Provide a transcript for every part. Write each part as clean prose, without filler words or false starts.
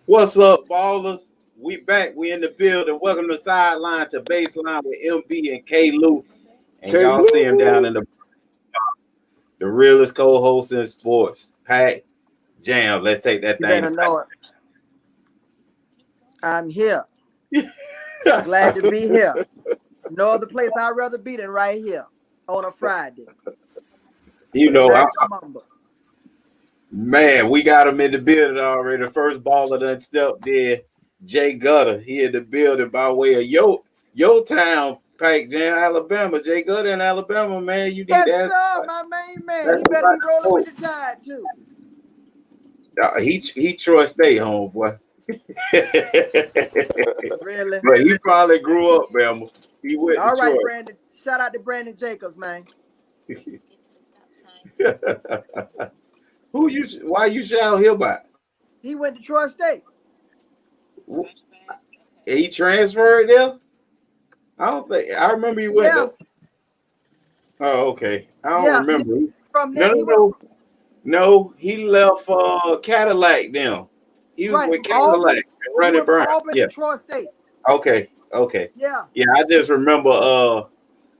What's up, ballers? We back. We in the building. Welcome to Sideline to Baseline with MB and K. Lou. And K y'all see him down Lou. in the realest co-host in sports. Pat Jam. Let's take that You thing better to know it. I'm here. Glad to be here. No other place I'd rather be than right here on a Friday. You know, Back to Mamba. man, we got him in the building already. The first baller done stepped there. Jay Gutter. He in the building by way of your town, Pat Jam, Alabama. Jay Gutter in Alabama, man. You need to Yes, ask. sir, my main man. He better be rolling with the tide, too. He Troy State home, boy. Really? But he probably grew up, Bama. He went All to right, Troy. Brandon. Shout out to Brandon Jacobs, man. Why you shout him out? He went to Troy State. He transferred there? I remember he went there. Oh, okay. I don't remember. From there, No, he left Cadillac now. He was with Cadillac and running Brown. Auburn to Troy State. Okay. Yeah. Yeah, I just remember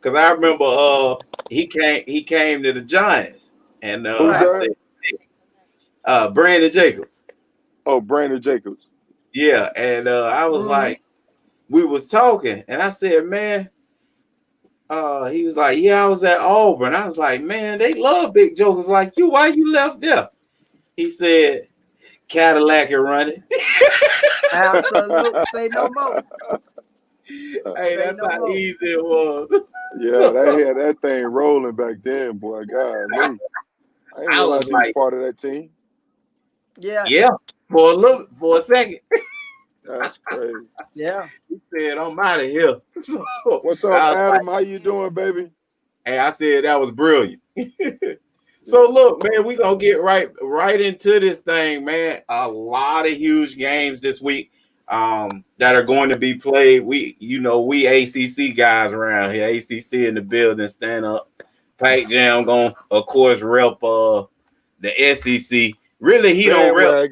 because I remember he came to the Giants and Who's that? Brandon Jacobs. Oh, Brandon Jacobs. Yeah, and I was like, we was talking, and I said, man, he was like, yeah, I was at Auburn. I was like, man, they love big jokers like you. Why you left there? He said, Cadillac and running. Absolutely. Say no more. Hey, that's how easy it was. Yeah, they had that thing rolling back then, boy. God, I didn't realize he was part of that team. Yeah. For a second. That's crazy. Yeah. He said, I'm out of here. So, what's up, Adam? How you doing, baby? Hey, I said that was brilliant. So look, man, we're gonna get right into this thing, man. A lot of huge games this week that are going to be played. We ACC guys around here, ACC in the building, stand up. Pat Jam gonna, of course, rep the SEC. Really, he don't rep.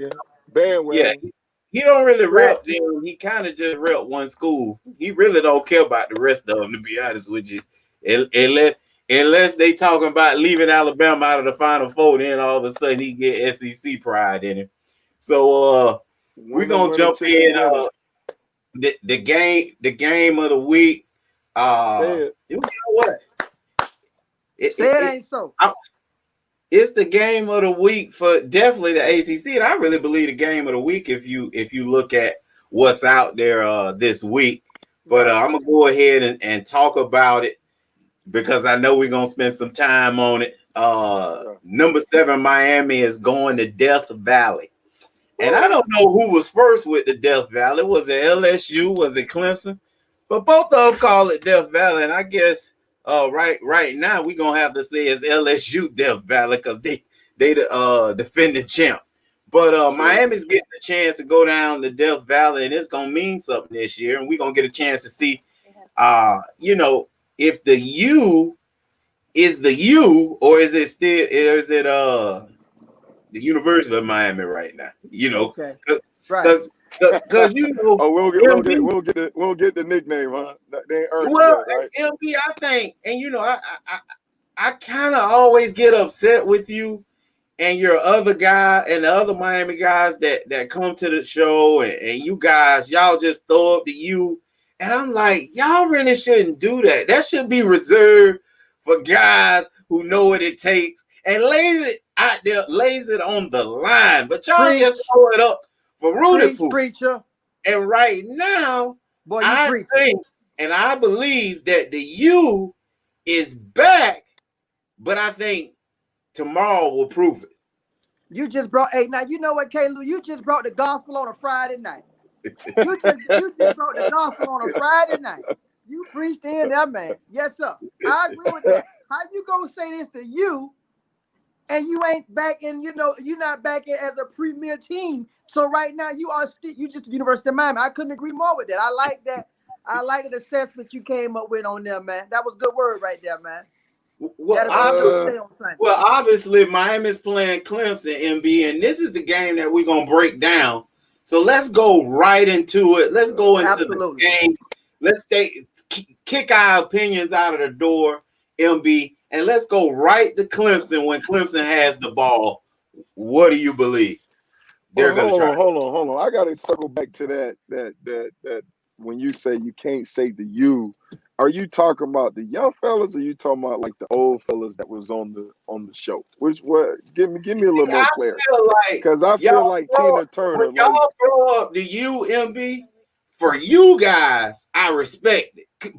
Bandwagon. Yeah, he don't really rep them. He kind of just rep one school. He really don't care about the rest of them, to be honest with you. Unless they talking about leaving Alabama out of the Final Four, then all of a sudden he get SEC pride in him. So we're gonna jump in the game of the week. You know what? It ain't so. It's the game of the week for definitely the ACC, and I really believe the game of the week if you look at what's out there this week. But I'm gonna go ahead and talk about it because I know we're gonna spend some time on it. Number 7, Miami is going to Death Valley, and I don't know who was first with the Death Valley. Was it LSU? Was it Clemson? But both of them call it Death Valley, and I guess. Right now we're gonna have to say it's LSU Death Valley because they the defending champs. But Miami's getting a chance to go down the Death Valley, and it's gonna mean something this year. And we're gonna get a chance to see, if the U is the U or is it the University of Miami right now? Because we'll get the nickname, huh? They ain't earned right? MB, I think, and I kind of always get upset with you and your other guy and the other Miami guys that come to the show and you guys, y'all just throw up the U, and I'm like, y'all really shouldn't do that. That should be reserved for guys who know what it takes and lays it out there, lays it on the line. But y'all just throw it up for Rudy Preacher. And right now, boy, I think and I believe that the U is back, but I think tomorrow will prove it. You just brought now you know what, K. Lou? You just brought the gospel on a Friday night. You just brought the gospel on a Friday night. You preached in that, man. Yes, sir. I agree with that. How you gonna say this to you and you ain't back in, you're not back in as a premier team. So right now you just the University of Miami. I couldn't agree more with that. I like that. I like the assessment you came up with on there, man. That was good word right there, man. Well, obviously Miami's playing Clemson, MB, and this is the game that we're gonna break down. So let's go right into it. Let's go into Absolutely. the game. Let's kick our opinions out of the door, MB, and let's go right to Clemson when Clemson has the ball. What do you believe? They're hold on. I gotta circle back to that when you say you can't say the you, are you talking about the young fellas or you talking about like the old fellas that was on the show? Which what give me a little more clarity. Because I feel like Tina Turner. When y'all throw up the UMB, for you guys, I respect it.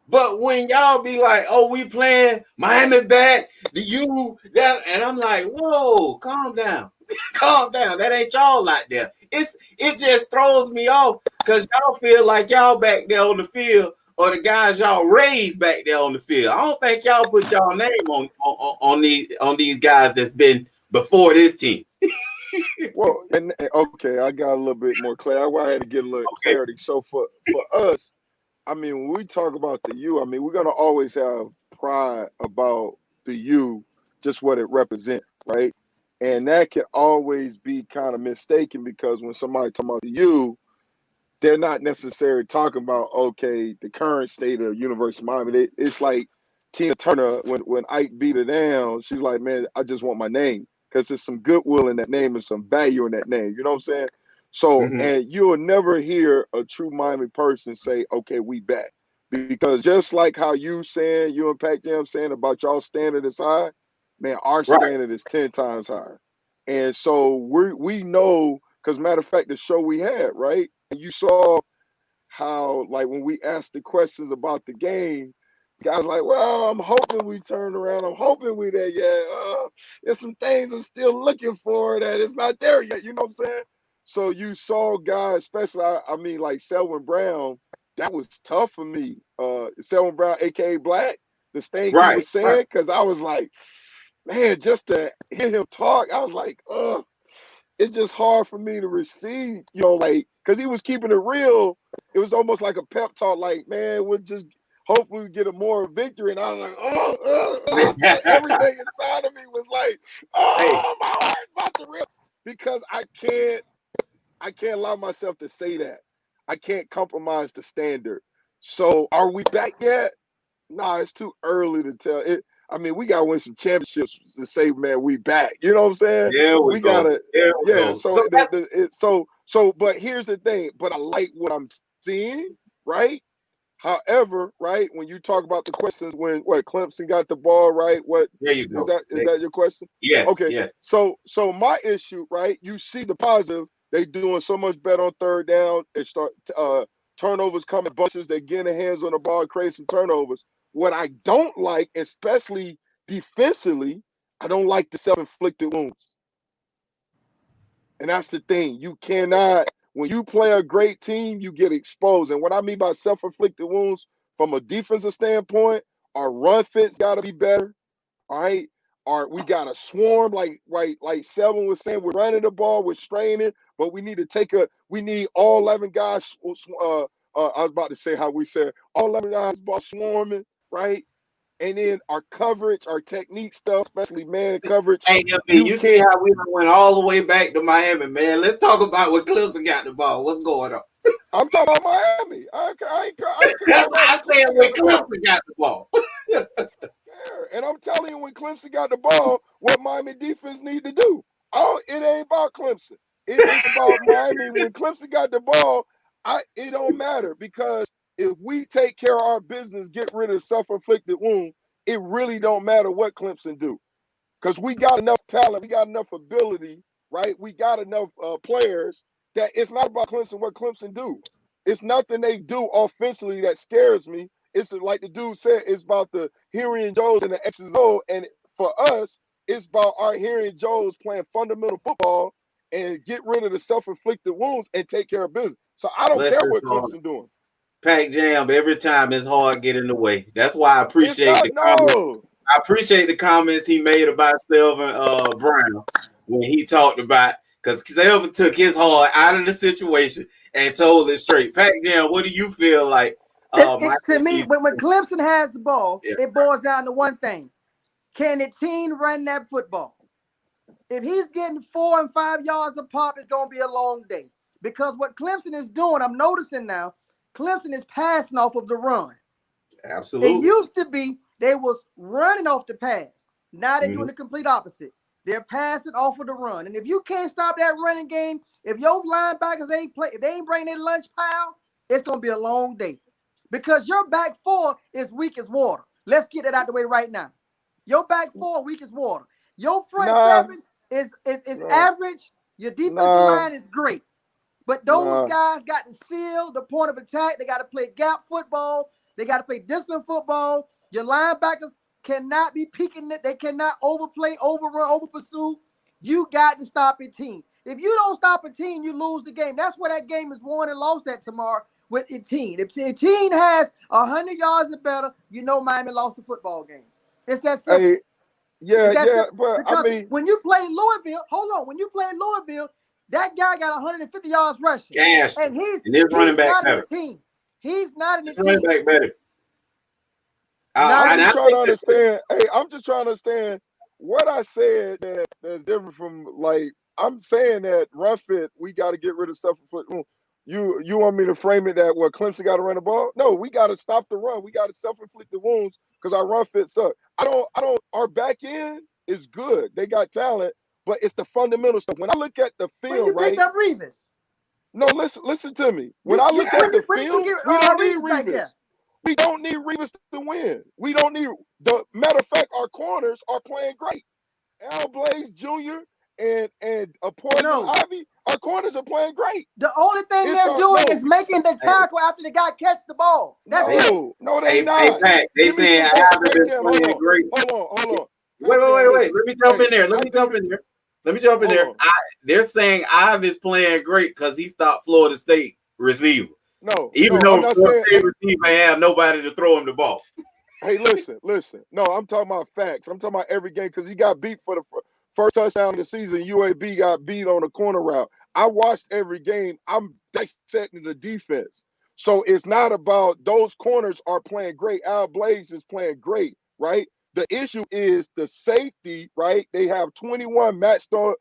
But when y'all be like, oh, we playing Miami back, that, and I'm like, whoa, calm down. Calm down. That ain't y'all out there. It just throws me off because y'all feel like y'all back there on the field or the guys y'all raised back there on the field. I don't think y'all put y'all name on these guys that's been before this team. Well, and okay, I got a little bit more clarity. I had to get a little clarity. So for us, I mean, when we talk about the U, I mean, we're gonna always have pride about the U, just what it represents, right? And that can always be kind of mistaken because when somebody talking about the U, they're not necessarily talking about, okay, the current state of University of Miami. It's like Tina Turner, when Ike beat her down, she's like, man, I just want my name because there's some goodwill in that name and some value in that name. You know what I'm saying? So, and you'll never hear a true Miami person say, okay, we back. Because just like how you and Pac Jam saying about y'all standard is high, man, our standard is 10 times higher. And so we know, because matter of fact, the show we had, right? And you saw how, like, when we asked the questions about the game, guys like, well, I'm hoping we turn around. I'm hoping we there yet. There's some things I'm still looking for that it's not there yet. You know what I'm saying? So you saw guys, especially, I mean, like Selwyn Brown, that was tough for me. Selwyn Brown, a.k.a. Black, the things he was saying, because I was like, man, just to hear him talk, I was like, it's just hard for me to receive, you know, like, because he was keeping it real. It was almost like a pep talk, like, man, we'll just hopefully we get a more victory. And I was like, everything inside of me was like, my heart's about to rip, because I can't allow myself to say that. I can't compromise the standard. So are we back yet? Nah, it's too early to tell. I mean, we gotta win some championships to say, man, we back. You know what I'm saying? Yeah, we gotta. Yeah. So, but here's the thing. But I like what I'm seeing, right? However, right, when you talk about the questions, when Clemson got the ball, right? What there you go. Is that your question? Yes. Okay. Yes. So my issue, right? You see the positive. They doing so much better on third down. They start turnovers coming bunches. They getting their hands on the ball, create some turnovers. What I don't like, especially defensively, I don't like the self-inflicted wounds. And that's the thing. You cannot, when you play a great team, you get exposed. And what I mean by self-inflicted wounds, from a defensive standpoint, our run fits got to be better. All right. We got to swarm, like Selvin was saying, we're running the ball, we're straining, but we need all 11 guys. I was about to say how we said all 11 guys ball swarming, right? And then our coverage, our technique stuff, especially man coverage. Hey, you see how we went all the way back to Miami, man. Let's talk about when Clemson got the ball. What's going on? I'm talking about Miami. I said when Clemson got the ball. And I'm telling you, when Clemson got the ball, what Miami defense need to do. It ain't about Clemson. It's about Miami. When Clemson got the ball, it don't matter, because if we take care of our business, get rid of self-inflicted wound, it really don't matter what Clemson do, because we got enough talent, we got enough ability, right? We got enough players that it's not about Clemson, what Clemson do. It's nothing they do offensively that scares me. It's like the dude said, it's about the Henry Jones and the X's O. And for us, it's about our Henry Jones playing fundamental football and get rid of the self-inflicted wounds and take care of business. So I don't care what Clemson doing. Pac Jam, every time it's hard get in the way. That's why I appreciate comments. I appreciate the comments he made about Selvin Brown when he talked about, because Selvin took his heart out of the situation and told it straight. Pac Jam, what do you feel like? To me, when Clemson has the ball, it boils down to one thing: can the team run that football? If he's getting 4 and 5 yards a pop, it's going to be a long day. Because what Clemson is doing, I'm noticing now, Clemson is passing off of the run. Absolutely. It used to be they was running off the pass. Now they're doing the complete opposite. They're passing off of the run. And if you can't stop that running game, if your linebackers if they ain't bringing their lunch pile, it's going to be a long day. Because your back four is weak as water. Let's get that out the way right now. Your back four weak as water. Your front seven is average. Your defensive line is great. But those guys got to seal the point of attack. They got to play gap football. They got to play discipline football. Your linebackers cannot be peeking it. They cannot overplay, overrun, overpursue. You got to stop a team. If you don't stop a team, you lose the game. That's where that game is won and lost at tomorrow with a team. If a team has 100 yards or better, you know Miami lost the football game. It's that simple. Hey, but because I mean, when you play Louisville, when you play Louisville, that guy got 150 yards rushing. Cash. And he's running back not better. in the team. He's not in the team. Running back better. I'm just trying to understand. Hey, I'm just trying to understand what I said that's different from, like, I'm saying that run fit, we got to get rid of self-inflicted. You want me to frame it that Clemson got to run the ball? No, we got to stop the run. We got to self-inflicted wounds because our run fit suck. Our back end is good. They got talent, but it's the fundamental stuff. When I look at the field, when you picked up Revis. No, listen to me. When I look at the field, we don't need Revis. We don't need Revis to win. We don't need the matter of fact, our corners are playing great. Al Blaze Jr. and Poison Ivy, our corners are playing great. The only thing they're doing is making the tackle after the guy catch the ball. That's it. No, they not. They saying Ivy is playing great. Hold on. Wait. Let me jump in there. They're saying Ivy is playing great because he stopped Florida State receiver. Even though Florida State receiver ain't have nobody to throw him the ball. Hey, listen. No, I'm talking about facts. I'm talking about every game because he got beat for the first touchdown of the season. UAB got beat on a corner route. I watched every game. I'm dissecting the defense. So it's not about those corners are playing great. Al Blaze is playing great, right? The issue is the safety, right? They have 21 matched on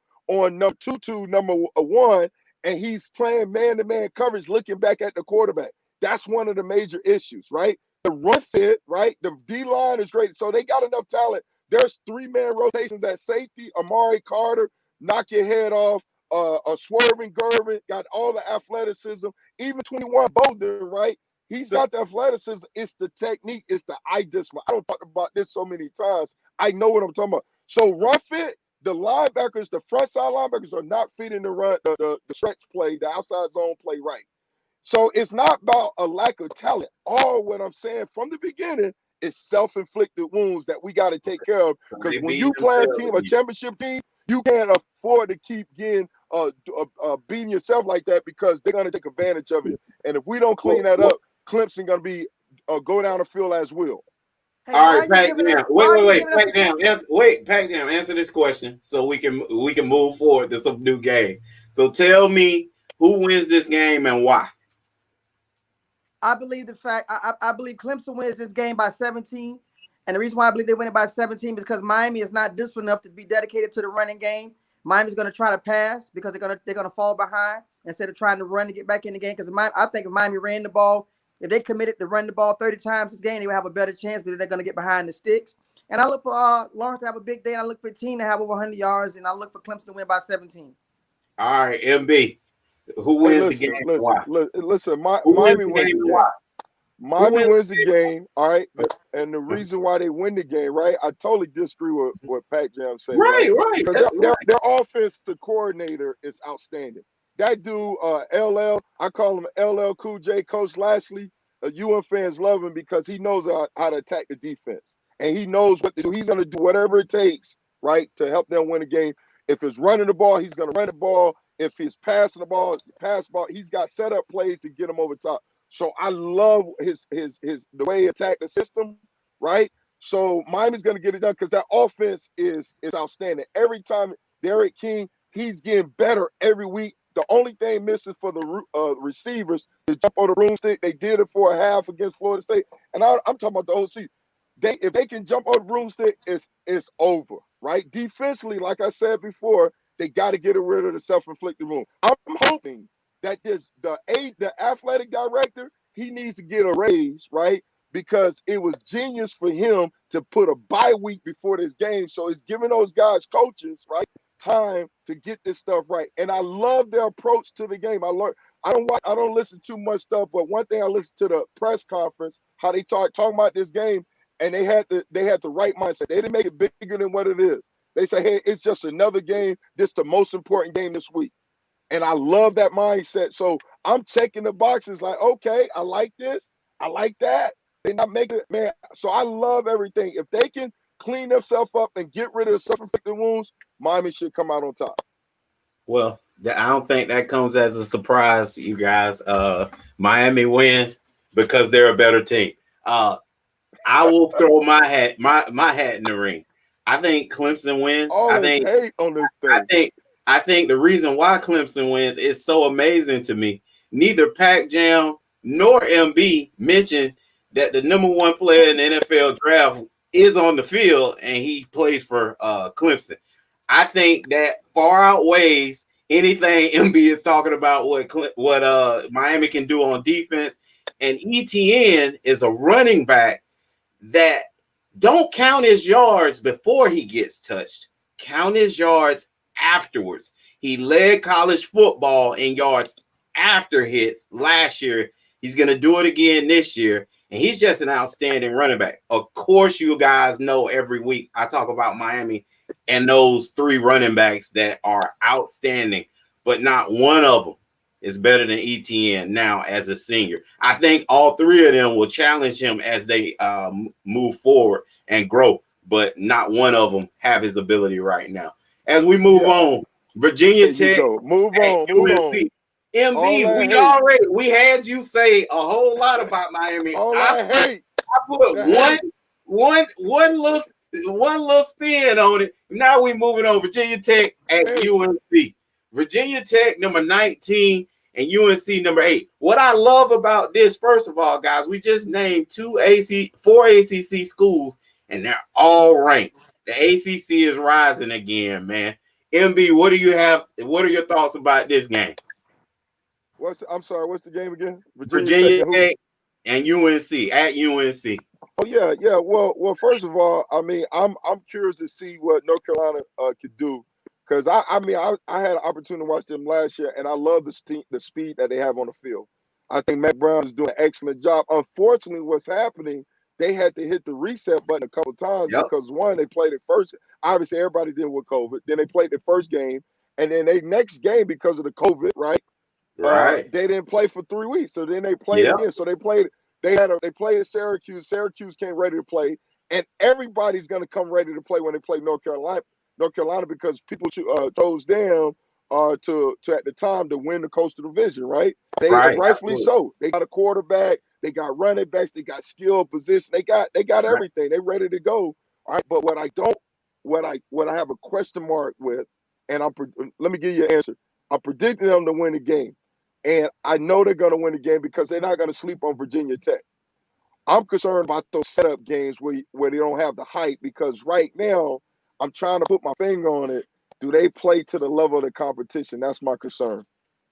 number 2, number 1, and he's playing man-to-man coverage looking back at the quarterback. That's one of the major issues, right? The run fit, right? The D-line is great. So they got enough talent. There's 3-man rotations at safety. Amari Carter, knock your head off. A swerving Gervin, got all the athleticism. Even 21 Bolden, right? He's got the athleticism. It's the technique. It's the eye discipline. I don't talk about this so many times. I know what I'm talking about. So run fit, the linebackers, the front side linebackers are not feeding the run, the stretch play, the outside zone play right. So it's not about a lack of talent. All what I'm saying from the beginning is self-inflicted wounds that we got to take care of. Because when you play a championship team, you can't afford to keep getting beating yourself like that because they're going to take advantage of it. And if we don't clean that up, Clemson going to be go down the field as will. Hey, all right, Pac Jam. Wait, Pac Jam. Answer this question so we can move forward to some new games. So tell me who wins this game and why. I believe I believe Clemson wins this game by 17. And the reason why I believe they win it by 17 is because Miami is not disciplined enough to be dedicated to the running game. Miami's going to try to pass because they're going to fall behind instead of trying to run to get back in the game. Because I think if Miami ran the ball, if they committed to run the ball 30 times this game, they would have a better chance, but they're going to get behind the sticks. And I look for Lawrence to have a big day, and I look for a team to have over 100 yards, and I look for Clemson to win by 17. All right, MB. Who wins the game? Listen, Miami wins the game. Miami wins the game, all right? And the reason why they win the game, right? I totally disagree with what Pat Jam said. Right. Because their offensive coordinator is outstanding. That dude, LL, I call him LL Cool J, Coach Lashley. UM fans love him because he knows how to attack the defense. And he knows what to do. He's going to do whatever it takes, right, to help them win the game. If it's running the ball, he's going to run the ball. If he's passing the ball, he's got setup plays to get him over top. So I love his the way he attacked the system, right? So Miami's going to get it done because that offense is outstanding. Every time Derek King, he's getting better every week. The only thing missing for the receivers to jump on the broomstick, they did it for a half against Florida State. And I'm talking about the OC. If they can jump on the broomstick, it's over. right? Defensively, like I said before, they got to get rid of the self-inflicted wound. I'm hoping that the athletic director, he needs to get a raise, right? Because it was genius for him to put a bye week before this game. So it's giving those guys, coaches, right, time to get this stuff right. And I love their approach to the game. I don't listen too much stuff, but one thing I listened to the press conference, how they talking about this game, and they had the right mindset. They didn't make it bigger than what it is. They say, hey, it's just another game. This is the most important game this week. And I love that mindset. So I'm checking the boxes like, okay, I like this. I like that. They're not making it, man. So I love everything. If they can clean themselves up and get rid of the self-inflicted wounds, Miami should come out on top. Well, I don't think that comes as a surprise to you guys. Miami wins because they're a better team. I will throw my hat in the ring. I think Clemson wins. I hate on this thing. I think the reason why Clemson wins is so amazing to me. Neither Pac Jam nor MB mentioned that the number one player in the NFL draft is on the field and he plays for Clemson. I think that far outweighs anything MB is talking about what Miami can do on defense. And ETN is a running back that don't count his yards before he gets touched. Count his yards afterwards. He led college football in yards after hits last year. He's going to do it again this year. And he's just an outstanding running back. Of course, you guys know every week I talk about Miami and those three running backs that are outstanding, but not one of them is better than ETN now as a senior. I think all three of them will challenge him as they move forward and grow, but not one of them have his ability right now. As we move on, Virginia Tech. Move on. MB, we had you say a whole lot about Miami. I put one little spin on it. Now we moving on. Virginia Tech at UNC. Virginia Tech number 19 and UNC number 8. What I love about this, first of all, guys, we just named 4 ACC schools, and they're all ranked. The ACC is rising again, man. MB, what do you have? What are your thoughts about this game? I'm sorry, what's the game again? Virginia Tech and UNC at UNC. Oh yeah. Well, first of all, I mean, I'm curious to see what North Carolina could do, because I had an opportunity to watch them last year, and I love the speed that they have on the field. I think Matt Brown is doing an excellent job. Unfortunately, what's happening, they had to hit the reset button a couple times because one, they played it first. Obviously, everybody did with COVID. Then they played the first game, and then they next game because of the COVID, right? They didn't play for 3 weeks, so then they played again. So they played. They played Syracuse. Syracuse came ready to play, and everybody's going to come ready to play when they play North Carolina. Because people chose them to at the time to win the Coastal Division, right? Rightfully so. They got a quarterback. They got running backs. They got skill position. They got everything. They ready to go. All right. But what I have a question mark with, and let me give you an answer. I'm predicting them to win the game. And I know they're going to win the game because they're not going to sleep on Virginia Tech. I'm concerned about those setup games where they don't have the hype, because right now I'm trying to put my finger on it. Do they play to the level of the competition? That's my concern,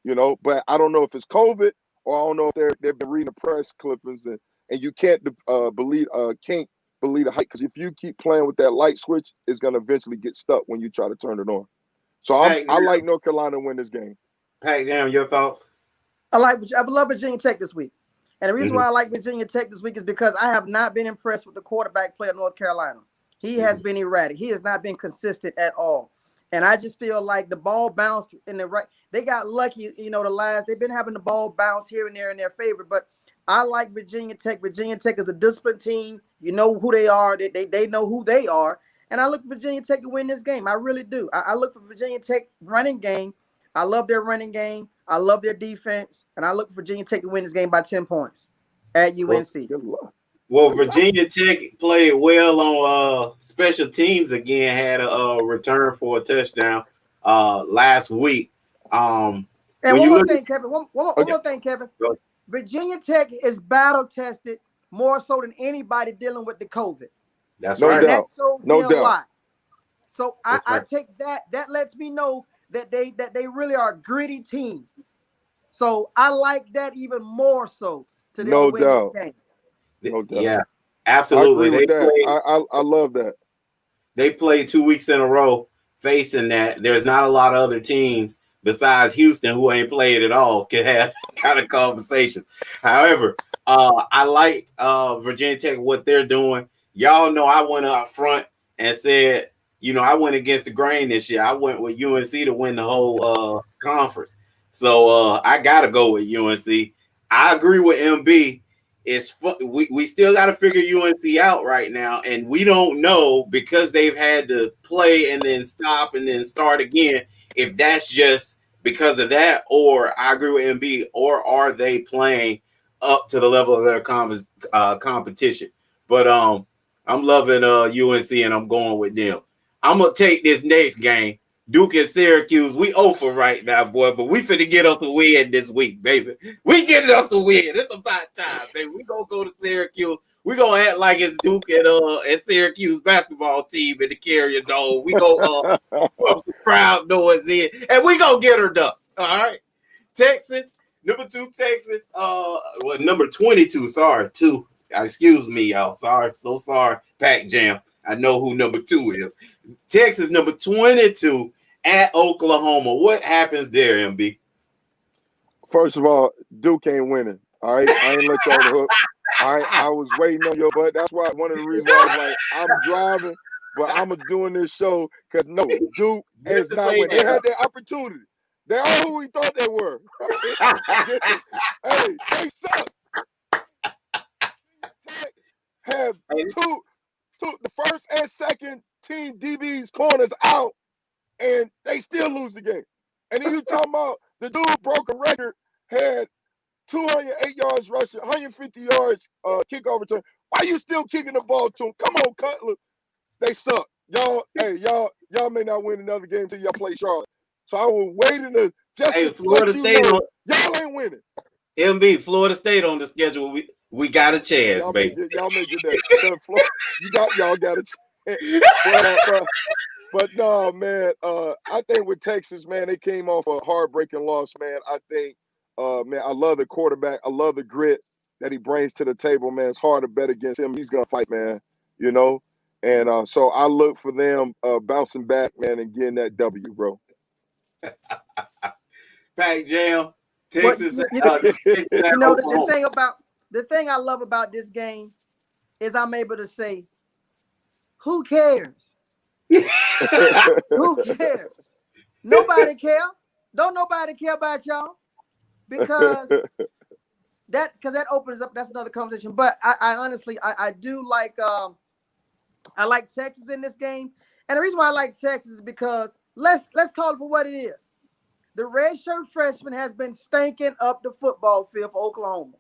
But I don't know if it's COVID, or I don't know if they've been reading the press clippings, and you can't believe the hype, because if you keep playing with that light switch, it's going to eventually get stuck when you try to turn it on. So I like North Carolina to win this game. Pat, down your thoughts. I love Virginia Tech this week. And the reason why I like Virginia Tech this week is because I have not been impressed with the quarterback play of North Carolina. He has been erratic. He has not been consistent at all. And I just feel like the ball bounced in the right. They got lucky, they've been having the ball bounce here and there in their favor. But I like Virginia Tech. Virginia Tech is a disciplined team. You know who they are. They know who they are. And I look for Virginia Tech to win this game. I really do. I look for Virginia Tech running game. I love their running game. I love their defense. And I look for Virginia Tech to win this game by 10 points at UNC. Well, Virginia Tech played well on special teams again, had a return for a touchdown last week. And one more thing, Kevin. Virginia Tech is battle tested more so than anybody dealing with the COVID. That's right. That shows me a lot. So I take that. That lets me know that they really are a gritty team. So I like that even more so to them to No win this doubt. game. No doubt. Yeah, I absolutely. agree with that. I love that. They played 2 weeks in a row facing that. There's not a lot of other teams besides Houston who ain't played at all can have kind of conversations. However, I like Virginia Tech, what they're doing. Y'all know I went up front and said, I went against the grain this year. I went with UNC to win the whole conference. So I got to go with UNC. I agree with MB. It's we still got to figure UNC out right now, and we don't know because they've had to play and then stop and then start again if that's just because of that, or I agree with MB, or are they playing up to the level of their competition? But I'm loving UNC and I'm going with them. I'm gonna take this next game. Duke and Syracuse, we over right now, boy, but we finna get us a win this week, baby. We getting us a win. It's about time, baby. We gonna go to Syracuse. We gonna act like it's Duke and Syracuse basketball team in the Carrier Dome. We go pump some crowd noise in, and we gonna get her done. All right, Texas, number 2, Texas. Number 22. Sorry, 2. Excuse me, y'all. Sorry, so sorry. Pac Jam. I know who number 2 is. Texas, number 22. At Oklahoma. What happens there, MB? First of all, Duke ain't winning. All right. I ain't let y'all the hook. All right. I was waiting on your butt. That's why one of the reasons I was like, I'm driving, but I'm doing this show because no, Duke is not winning. They had their opportunity. They are who we thought they were. Hey, they suck. Have two the first and second team DBs corners out. And they still lose the game. And then you talking about the dude broke a record, had 208 yards rushing, 150 yards kickoff return. Why you still kicking the ball to him? Come on, Cutler. They suck. Y'all may not win another game until y'all play Charlotte. So I was waiting to just Florida State know, y'all ain't winning. MB, Florida State on the schedule. We got a chance, y'all baby. Y'all may get that. Y'all got a chance. But no, man, I think with Texas, man, they came off a heartbreaking loss, man. I think, man, I love the quarterback. I love the grit that he brings to the table, man. It's hard to bet against him. He's going to fight, man, And so I look for them bouncing back, man, and getting that W, bro. Pac Jam, Texas. The thing I love about this game is I'm able to say, who cares? Who cares? Nobody care. Don't nobody care about y'all because that opens up. That's another conversation. But I honestly do like I like Texas in this game, and the reason why I like Texas is because let's call it for what it is. The redshirt freshman has been stinking up the football field for Oklahoma.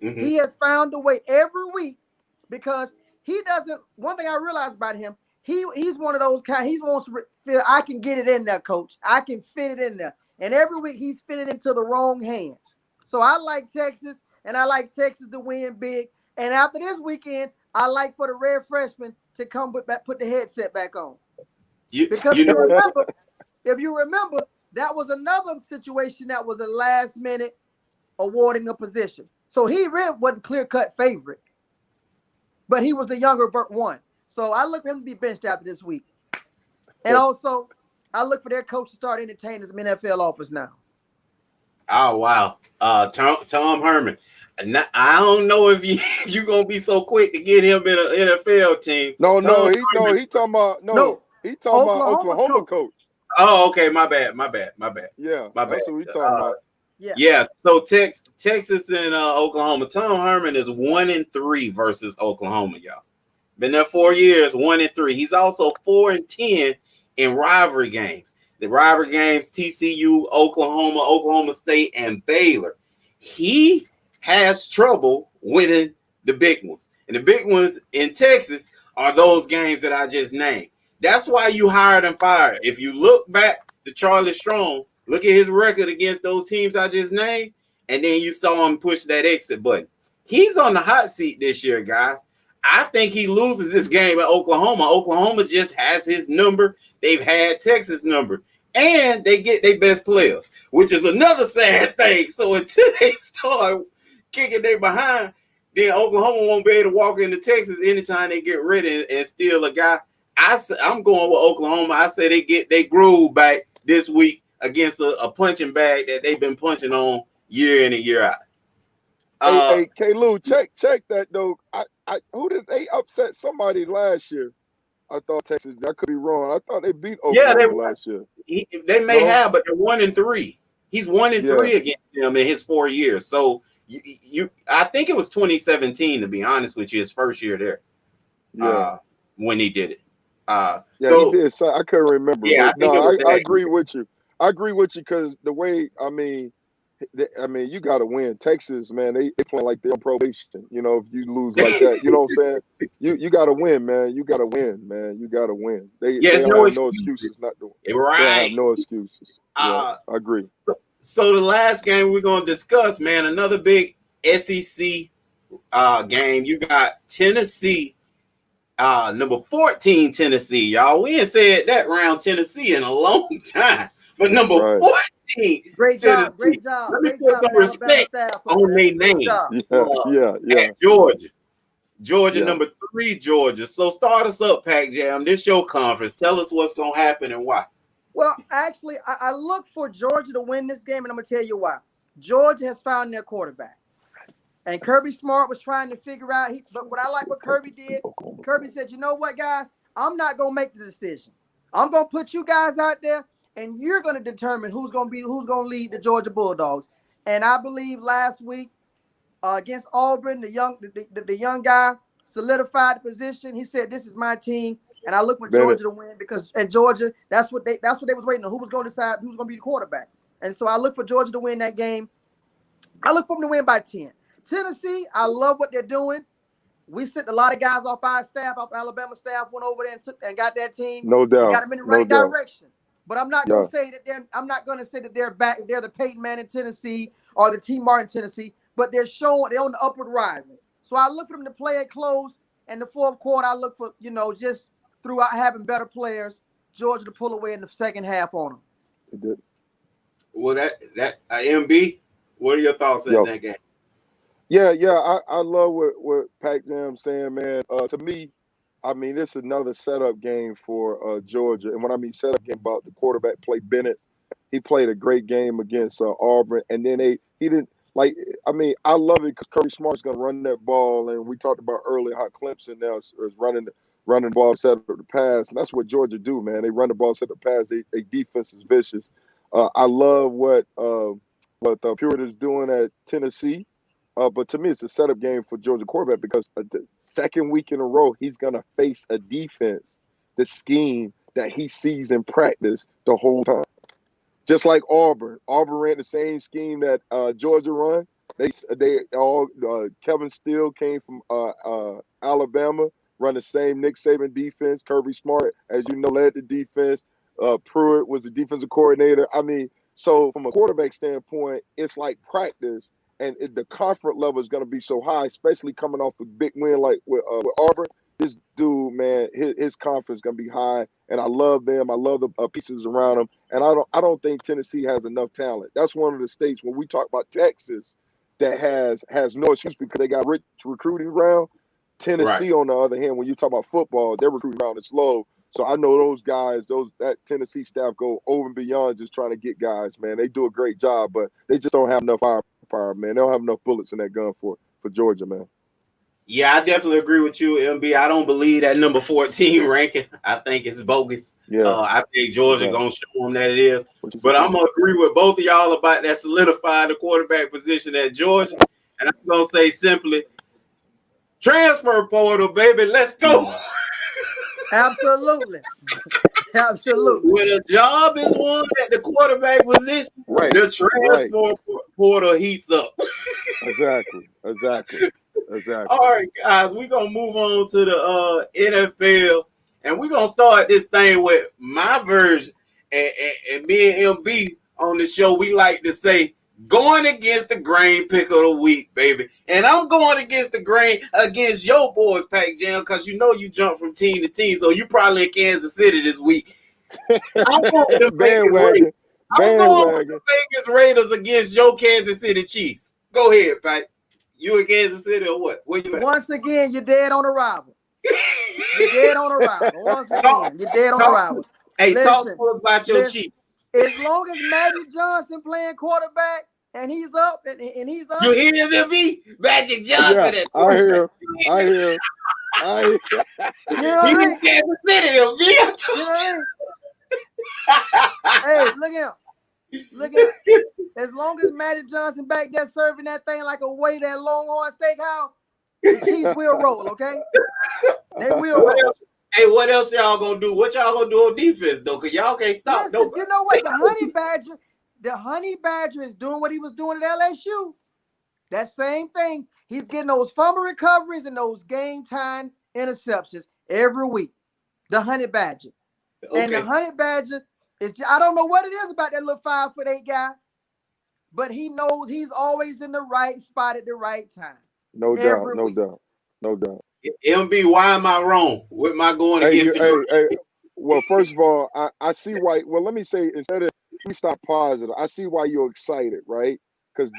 Mm-hmm. He has found a way every week because he doesn't. One thing I realized about him. He's one of those kind. He wants to feel I can get it in there, coach. I can fit it in there. And every week he's fitting into the wrong hands. So I like Texas, and I like Texas to win big. And after this weekend, I like for the red freshman to come put the headset back on. Because if you remember, that was another situation that was a last minute awarding a position. So he really wasn't clear-cut favorite, but he was the younger one. So I look for him to be benched after this week. And also, I look for their coach to start entertaining some NFL offers now. Oh, wow. Tom Herman. I don't know if you're going to be so quick to get him in an NFL team. He talking about Oklahoma coach. Oh, okay. My bad. Yeah, my bad. That's what we talking about. Yeah. So Texas and Oklahoma. Tom Herman is 1-3 versus Oklahoma, y'all. Been there 4 years, 1-3. He's also 4-10 in rivalry games. The rivalry games: TCU, Oklahoma State, and Baylor. He has trouble winning the big ones, and the big ones in Texas are those games that I just named. That's why you hired and fired. If you look back to Charlie Strong, look at his record against those teams I just named, and then you saw him push that exit button. He's on the hot seat this year, guys. I think he loses this game at Oklahoma. Oklahoma just has his number. They've had Texas' number. And they get their best players, which is another sad thing. So until they start kicking their behind, then Oklahoma won't be able to walk into Texas anytime they get ready and steal a guy. I'm going with Oklahoma. I say they groove back this week against a punching bag that they've been punching on year in and year out. Hey, K-Lou, check that though. Who did they upset somebody last year? I thought Texas. I could be wrong. I thought they beat Oklahoma last year. They may have, but they're 1-3. He's 1-3 against them in his 4 years. So I think it was 2017 to be honest with you, his first year there. Yeah, when he did it. He did. So I couldn't remember. Yeah, I agree with you. I agree with you because the way you got to win. Texas, man, they playing like they're on probation. You know, if you lose like that, you know what I'm saying? You got to win, man. You got to win, man. You got to win. They have no excuses not to win. Right. They have no excuses. I agree. So the last game we're going to discuss, man, another big SEC game. You got Tennessee, number 14 Tennessee, y'all. We ain't said that round Tennessee in a long time. But number 14, great Tennessee. job, great job. Let me put some respect on their name. Yeah. Georgia, number 3, Georgia. So start us up, Pac Jam. This your conference. Tell us what's going to happen and why. Well, actually, I look for Georgia to win this game, and I'm going to tell you why. Georgia has found their quarterback. And Kirby Smart was trying to figure out, but what I like what Kirby did, Kirby said, you know what, guys? I'm not going to make the decision. I'm going to put you guys out there, and you're going to determine who's going to lead the Georgia Bulldogs. And I believe last week against Auburn, the young guy solidified the position. He said, "This is my team," and I look for Georgia to win because at Georgia, that's what they was waiting on. Who was going to decide who's going to be the quarterback? And so I look for Georgia to win that game. I look for them to win by 10. Tennessee, I love what they're doing. We sent a lot of guys off our staff, off Alabama staff, went over there and got that team. No doubt. Got them in the right direction. But I'm not going to say that they're back. They're the Peyton Manning Tennessee or the T. Martin Tennessee. But they're on the upward rising. So I look for them to play it close. And the fourth quarter, I look for just throughout having better players, Georgia to pull away in the second half on them. It did. Well, that MB, what are your thoughts on that game? Yeah, I love what Pac Jam saying, man. To me, I mean, this is another setup game for Georgia. And when I mean setup game, about the quarterback play Bennett, he played a great game against Auburn. And then he didn't I love it because Kirby Smart's going to run that ball. And we talked about earlier how Clemson now is running the ball, set up the pass. And that's what Georgia do, man. They run the ball, set up the pass. They defense is vicious. I love what the Puritans doing at Tennessee. But to me, it's a setup game for Georgia quarterback because the second week in a row, he's going to face a defense, the scheme that he sees in practice the whole time. Just like Auburn. Auburn ran the same scheme that Georgia run. They all Kevin Steele came from Alabama, run the same Nick Saban defense. Kirby Smart, as you know, led the defense. Pruitt was the defensive coordinator. I mean, so from a quarterback standpoint, it's like practice. And the comfort level is going to be so high, especially coming off a big win like with Auburn. This dude, man, his confidence is going to be high, and I love them. I love the pieces around them, and I don't think Tennessee has enough talent. That's one of the states when we talk about Texas that has no excuse because they got rich recruiting ground. Tennessee, on the other hand, when you talk about football, their recruiting ground is low. So I know those guys, that Tennessee staff go over and beyond just trying to get guys, man. They do a great job, but they just don't have enough firepower, man. They don't have enough bullets in that gun for Georgia, man. Yeah, I definitely agree with you, MB. I don't believe that number 14 ranking. I think it's bogus. Yeah. I think Georgia going to show them that it is. But I'm going to agree with both of y'all about that solidifying the quarterback position at Georgia. And I'm going to say simply, transfer portal, baby. Let's go. Absolutely. Absolutely. When a job is won at the quarterback position, the transfer portal heats up. Exactly. All right, guys, we're going to move on to the NFL, and we're going to start this thing with my version. And me and MB on the show, we like to say going against the grain pick of the week, baby. And I'm going against the grain against your boys, Pac Jam, because you know you jump from team to team, so you probably in Kansas City this week. I'm going to Bandwagon. I'm going with the Vegas Raiders against your Kansas City Chiefs. Go ahead, Pac. You in Kansas City or what? Where you at? Once again, you're dead on arrival. You're dead on arrival. Once again, you're dead on arrival. Hey, talk to us about your Chiefs. As long as Magic Johnson playing quarterback and he's up and he's up. You hear me? Magic Johnson. Yeah, I hear. You know what I mean? Kansas City. You know what I mean? Hey, look at him. Look at him. As long as Magic Johnson back there serving that thing like a waiter at Longhorn Steakhouse, the Chiefs will roll, okay? They will roll. Hey, what else y'all gonna do? What y'all gonna do on defense though? Cause y'all can't stop. Listen, you know what? The Honey Badger is doing what he was doing at LSU. That same thing. He's getting those fumble recoveries and those game time interceptions every week. The Honey Badger. Okay. And the Honey Badger is, I don't know what it is about that little 5'8" guy, but he knows he's always in the right spot at the right time. No doubt. MB, why am I wrong with my going against the Well, first of all, I see why. Well, let me say, let me stop positive. I see why you're excited, right? Because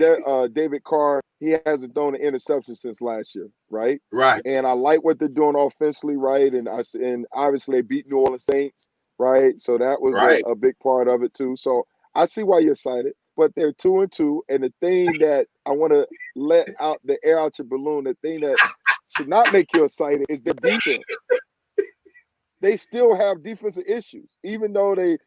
David Carr, he hasn't thrown an interception since last year, right? Right. And I like what they're doing offensively, right? And obviously they beat New Orleans Saints, right? So that was a big part of it too. So I see why you're excited. But they're 2-2, and the thing that I want to let out the air out your balloon, the thing that should not make you excited is the defense. They still have defensive issues, even though the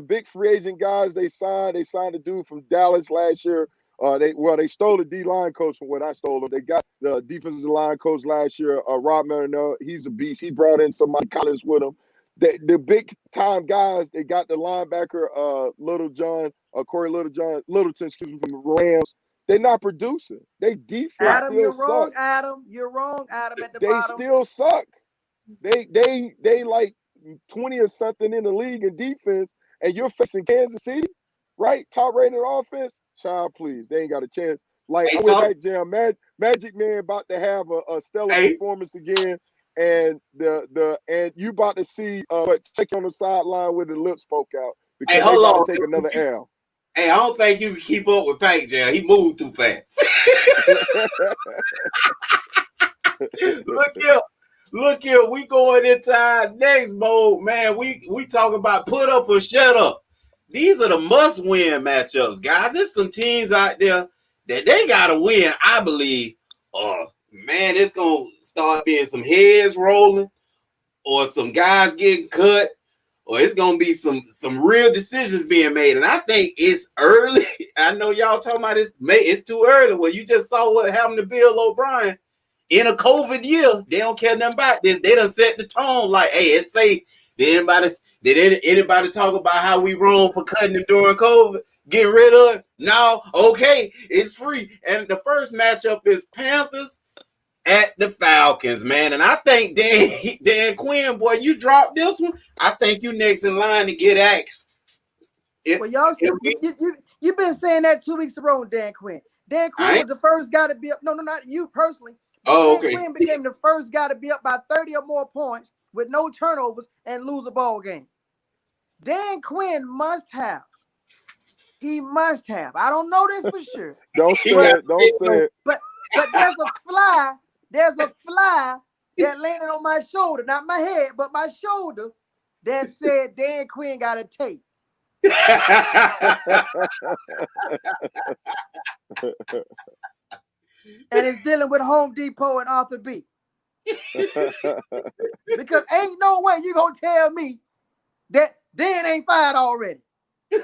big free agent guys they signed a dude from Dallas last year. They stole the D-line coach from what I stole them. They got the defensive line coach last year, Rob Marinell. He's a beast. He brought in some Mike Collins with him. The big time guys, they got the linebacker Corey Littleton, from the Rams. They're not producing. They defense Adam, still you're suck. Wrong, Adam. You're wrong, Adam, at the bottom. They still suck. They like 20 or something in the league in defense, and you're facing Kansas City, right? Top rated offense. Child, please. They ain't got a chance. Like I went back, Jam. Magic Man about to have a stellar performance again. And and you about to see check on the sideline with the lips poke out because they about to take another L. Hey, I don't think you can keep up with Pac Jam. He moved too fast. Look here. We going into our next mode, man. We talking about put up or shut up. These are the must-win matchups, guys. There's some teams out there that they gotta win, I believe. Man, it's gonna start being some heads rolling, or some guys getting cut, or it's gonna be some real decisions being made. And I think it's early. I know y'all talking about it's too early. Well, you just saw what happened to Bill O'Brien in a COVID year. They don't care nothing about this. They done set the tone like, hey, it's safe. Did anybody talk about how we wrong for cutting him during COVID? Get rid of it? No. Okay, it's free. And the first matchup is Panthers at the Falcons, man. And I think Dan Quinn, boy, you dropped this one. I think you next in line to get axed. Well, y'all see, you've been saying that 2 weeks in a row, Dan Quinn. Dan Quinn was the first guy to be up. No, not you personally. Dan Quinn became the first guy to be up by 30 or more points with no turnovers and lose a ball game. Dan Quinn must have. He must have. I don't know this for sure. Don't say it. But there's a fly that landed on my shoulder, not my head, but my shoulder, that said Dan Quinn got a tape. And it's dealing with Home Depot and Arthur B. Because ain't no way you gonna tell me that Dan ain't fired already. You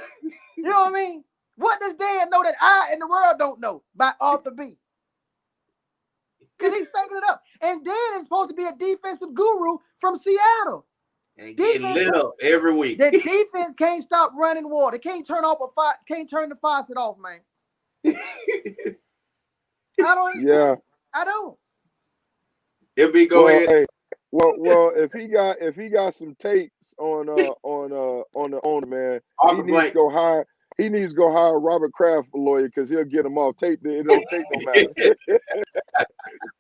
know what I mean? What does Dan know that I and the world don't know by Arthur B? Because he's taking it up. And Dan is supposed to be a defensive guru from Seattle. And getting lit up every week. The defense can't stop running water. Can't turn the faucet off, man. I don't understand. Yeah. I don't. Go ahead. Hey, well, if he got some tapes on the owner, man, he needs to go hire he needs to go hire Robert Kraft a lawyer because he'll get him off tape. It don't take no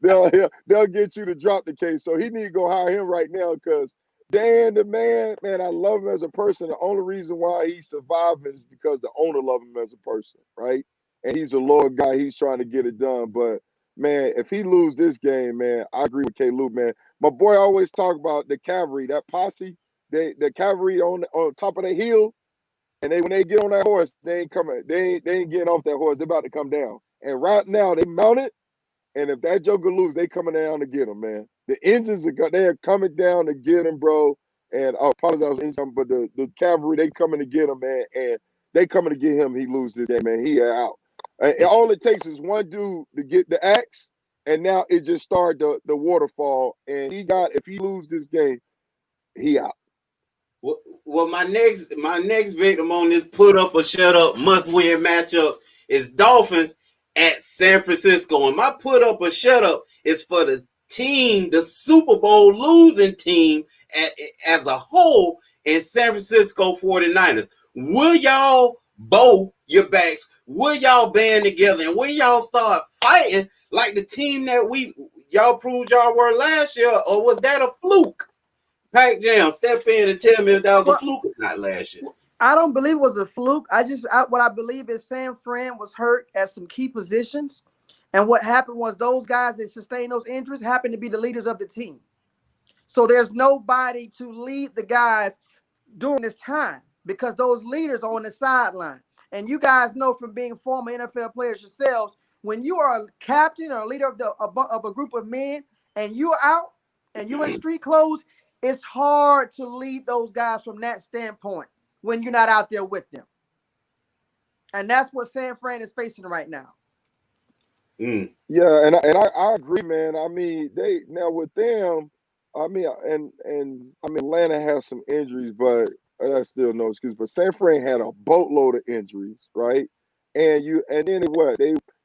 matter. They'll get you to drop the case. So he need to go hire him right now because Dan, the man, I love him as a person. The only reason why he's surviving is because the owner loves him as a person, right? And he's a loyal guy. He's trying to get it done. But, man, if he lose this game, man, I agree with K. Luke, man. My boy always talk about the cavalry, that posse, the cavalry on top of the hill. And when they get on that horse, they ain't coming. They ain't getting off that horse. They're about to come down. And right now, they mounted. And if that joker lose, they coming down to get him, man. The engines they're coming down to get him, bro. And I apologize, but the cavalry, they coming to get him, man. And they coming to get him. He loses this game, man. He out. And all it takes is one dude to get the axe, and now it just started the waterfall. And if he lose this game, he out. Well, my next victim on this put up or shut up must win matchups is Dolphins at San Francisco. And my put up or shut up is for the team, the Super Bowl losing team as a whole in San Francisco 49ers. Will y'all bow your backs? Will y'all band together? And will y'all start fighting like the team that y'all proved y'all were last year? Or was that a fluke? Pac Jam, step in and tell me if that was a fluke or not last year. I don't believe it was a fluke. What I believe is San Fran was hurt at some key positions. And what happened was those guys that sustained those injuries happened to be the leaders of the team. So there's nobody to lead the guys during this time because those leaders are on the sideline. And you guys know from being former NFL players yourselves, when you are a captain or a leader of a group of men and you're out and you're in street clothes, it's hard to lead those guys from that standpoint when you're not out there with them. And that's what San Fran is facing right now. Mm. Yeah, and I agree, man. I mean, with them, I mean, Atlanta has some injuries, but that's still no excuse. But San Fran had a boatload of injuries, right? And then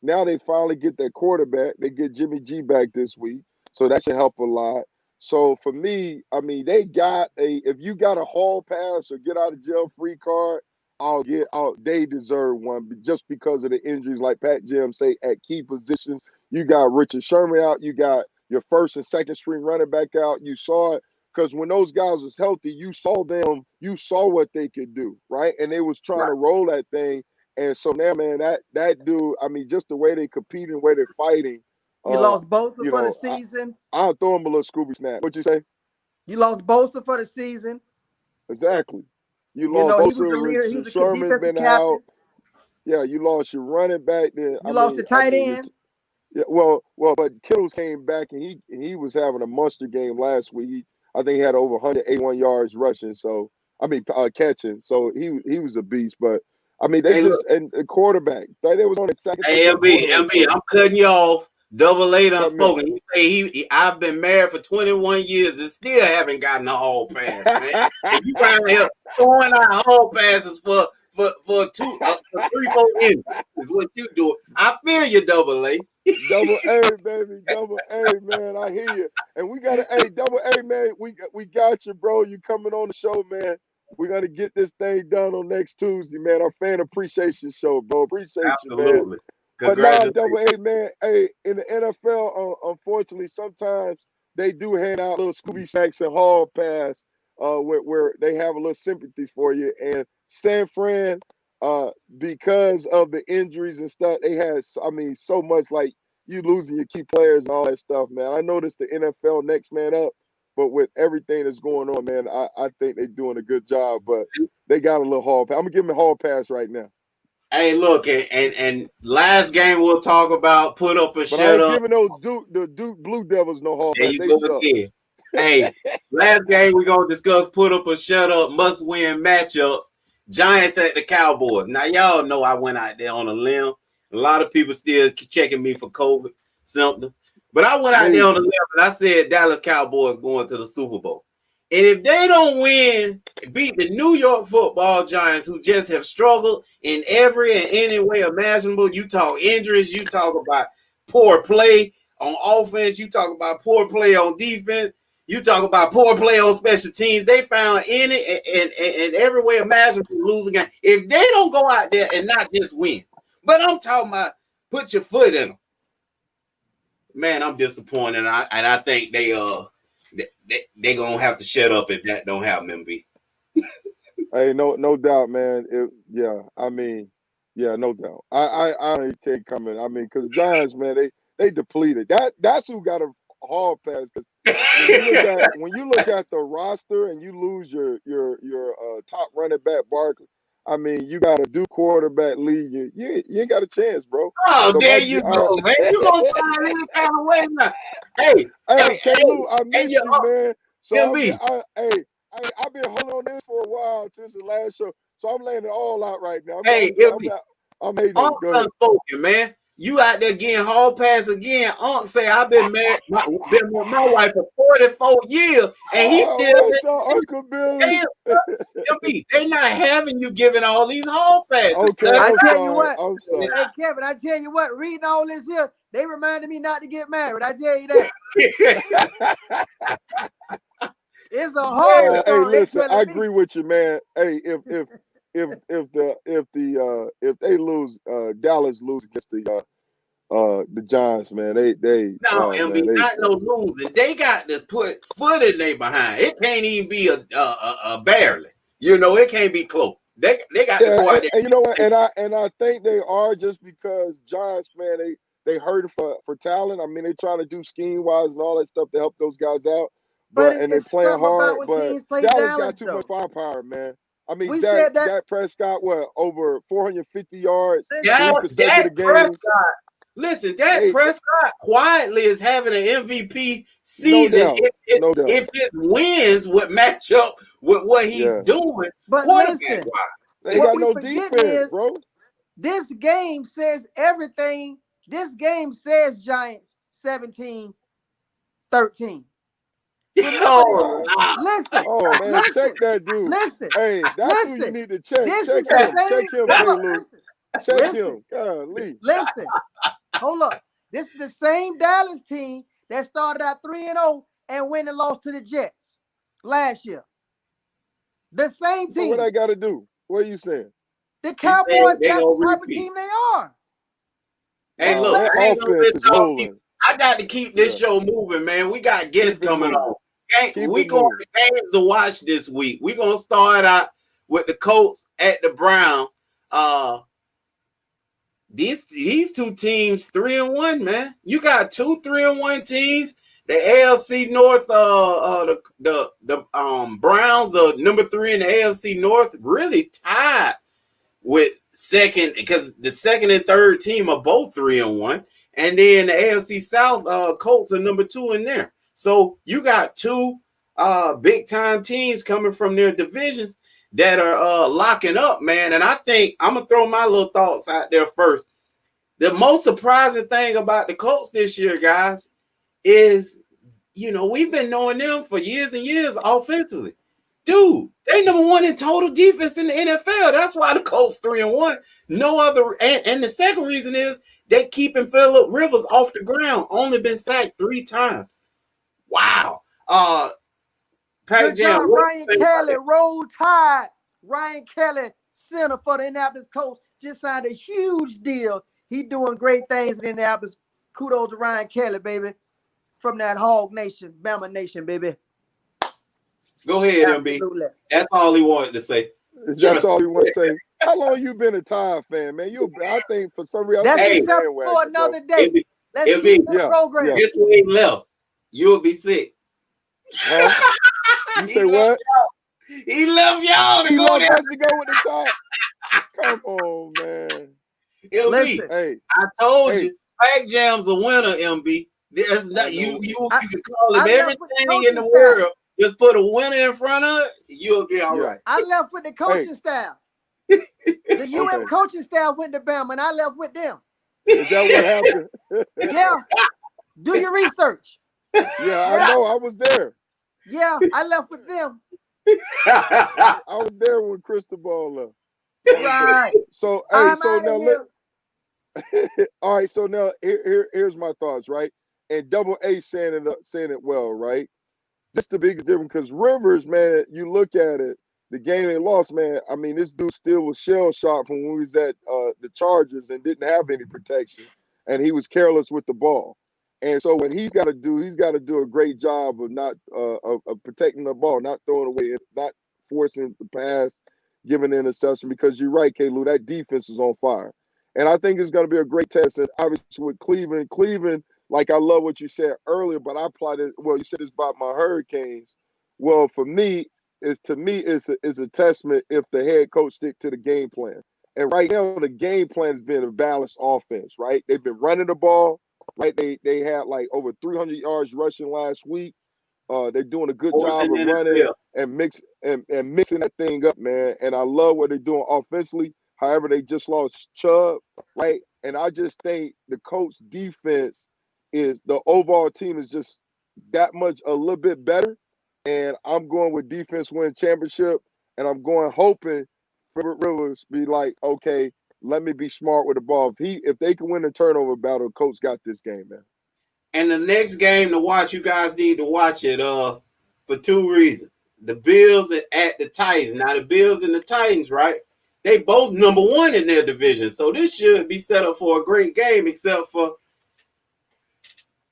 they finally get their quarterback. They get Jimmy G back this week, so that should help a lot. So for me, I mean, if you got a hall pass or get out of jail free card, they deserve one just because of the injuries, like Pat Jim say, at key positions. You got Richard Sherman out, you got your first and second string running back out. You saw it because when those guys was healthy, you saw what they could do, right? And they was trying to roll that thing. And so now, man, that dude, I mean, just the way they compete and the way they're fighting. You lost Bosa for the season. I'll throw him a little Scooby snap. What'd you say? You lost Bosa for the season. Exactly. You lost Bosa. He was the leader. He's a defensive captain. Out. Yeah, you lost your running back. Then you lost the tight end. Yeah, well, but Kittles came back and he was having a monster game last week. I think he had over 181 yards rushing. So catching. So he was a beast. But I mean, and the quarterback. They was on the second. Hey, MB, I'm cutting you off. Double A done spoken. He say I've been married for 21 years and still haven't gotten a hall pass, man. If you around here throwing out hall passes for 3-4 innings is what you do. I feel you, Double A. Double A, baby. Double A, man. I hear you. And we got Double A, man. We got you, bro. You coming on the show, man. We're gonna get this thing done on next Tuesday, man. Our fan appreciation show, bro. Appreciate you, man. But now, Double A, man, hey, in the NFL, unfortunately, sometimes they do hand out little Scooby snacks and hall pass where they have a little sympathy for you. And San Fran, because of the injuries and stuff, they had, so much like you losing your key players and all that stuff, man. I noticed the NFL next man up, but with everything that's going on, man, I think they're doing a good job. But they got a little hall pass. I'm going to give them a hall pass right now. Hey, look, and last game we'll talk about put up or shut up. Giving the Duke Blue Devils no hall pass. There you go again. Hey, last game we're gonna discuss put up or shut up, must win matchups. Giants at the Cowboys. Now y'all know I went out there on a limb. A lot of people still checking me for COVID something, but I went out there on a limb and I said Dallas Cowboys going to the Super Bowl. And if they don't beat the New York Football Giants, who just have struggled in every and any way imaginable, you talk injuries, you talk about poor play on offense, you talk about poor play on defense. You talk about poor play on special teams. They found any and every way imaginable to lose a game. If they don't go out there and not just win, but I'm talking about put your foot in them. Man, I'm disappointed, and I think they gonna have to shut up if that don't happen, MB. Hey, no doubt, man. I mean, yeah, no doubt. I can't comment. I mean, because Giants, man, they depleted. That's who got a hall pass. Because when you look at the roster and you lose your top running back Barkley, I mean, you got a Duke quarterback lead. You ain't got a chance, bro. Oh, So there you go, man. You gonna find any kind of way now. Hey, Lou, I miss you, man. So MB. I've been holding on this for a while since the last show, so I'm laying it all out right now. I'm hating. Unspoken, man. You out there getting hall pass again. Unc say I've been married, been with my wife for 44 years, and he's still Uncle Billy. They're not having you giving all these hall passes. Okay, I tell you what, I'm sorry. Hey Kevin, I tell you what, reading all this here, they reminded me not to get married. I tell you that. It's a horror Hey, story. listen, I agree with you, man. Hey, if they lose, Dallas lose against the Giants, man. They MB, not no losing. They got to put foot in they behind. It can't even be a barely. You know, it can't be close. They got to go out there. And you know what? And I think they are, just because Giants, man, they hurting for talent. I mean, they trying to do scheme wise and all that stuff to help those guys out. And they playing hard, but Dallas got too much firepower, man. I mean, Dak Prescott, over 450 yards in consecutive games. Listen, Dak Prescott quietly is having an MVP season. No doubt. If his wins would match up with what he's doing, but listen, they got no defense, bro. This game says everything. This game says Giants 17-13. Listen. Oh man, check that dude. Listen. Hey, that's who you need to check. Check him, Check him. Golly. Listen. Hold up. This is the same Dallas team that started out 3-0 and went and lost to the Jets last year. The same team. So what I got to do? What are you saying? The Cowboys, that's the type of team they are. Hey, look, I got to keep this show moving, man. We got guests coming on. We going to games to watch this week. We're going to start out with the Colts at the Browns. These two teams 3-1, man. You got 2 3-1 teams. The AFC North, the Browns are number 3 in the AFC North, really tied with second, because the second and third team are both 3-1, and then the AFC South, Colts are number 2 in there. So you got 2 big time teams coming from their divisions that are locking up, man. And I think I'm gonna throw my little thoughts out there first. The most surprising thing about the Colts this year, guys, is, you know, we've been knowing them for years and years offensively. Dude, they number 1 in total defense in the NFL. That's why the Colts 3-1. No other, and the second reason is they keeping Phillip Rivers off the ground. Only been sacked 3 times. Wow. Good job, Ryan Kelly. Roll Tide. Ryan Kelly, center for the Indianapolis Colts, just signed a huge deal. He doing great things in Indianapolis. Kudos to Ryan Kelly, baby, from that Hog Nation, Bama Nation, baby. Go ahead, MB. That's all he wanted to say. That's all he wanted to say. How long you been a Tide fan, man? I think for some reason that's for another day. Let's keep the program. This way left, you'll be sick. Huh? You say what? He left y'all to go there. Us to go with the Tide. Come on, man. LB, hey, I told you, Pac Jam's a winner, MB. That's not you can call him everything in the world. Just put a winner in front of it, you'll be all right. I left with the coaching staff. The UM coaching staff went to Bama, and I left with them. Is that what happened? Yeah. Do your research. Yeah, I know. I was there. Yeah, I left with them. I was there when Cristobal left. Right. So, hey, all right. So now here's my thoughts, right? And Double A saying it well, right? That's the biggest difference because Rivers, man, you look at it, the game they lost, man. I mean, this dude still was shell shocked from when we was at the Chargers and didn't have any protection, and he was careless with the ball. And so what he's got to do a great job of not of protecting the ball, not throwing away, not forcing the pass, giving the interception. Because you're right, K-Lou, that defense is on fire, and I think it's going to be a great test. And obviously with Cleveland. Like, I love what you said earlier, but I applied it. Well, you said this about my Hurricanes. Well, for me, it's a testament if the head coach stick to the game plan. And right now, the game plan has been a balanced offense, right? They've been running the ball, right? They had like over 300 yards rushing last week. They're doing a good job of running and mixing that thing up, man. And I love what they're doing offensively. However, they just lost Chubb, right? And I just think the coach defense is the overall team is just that much a little bit better. And I'm going with defense win championship. And I'm going hoping for Rivers be like, okay, let me be smart with the ball. If they can win the turnover battle, coach got this game, man. And the next game to watch, you guys need to watch it for two reasons. The Bills at the Titans. Now the Bills and the Titans, right? They both number one in their division. So this should be set up for a great game, except for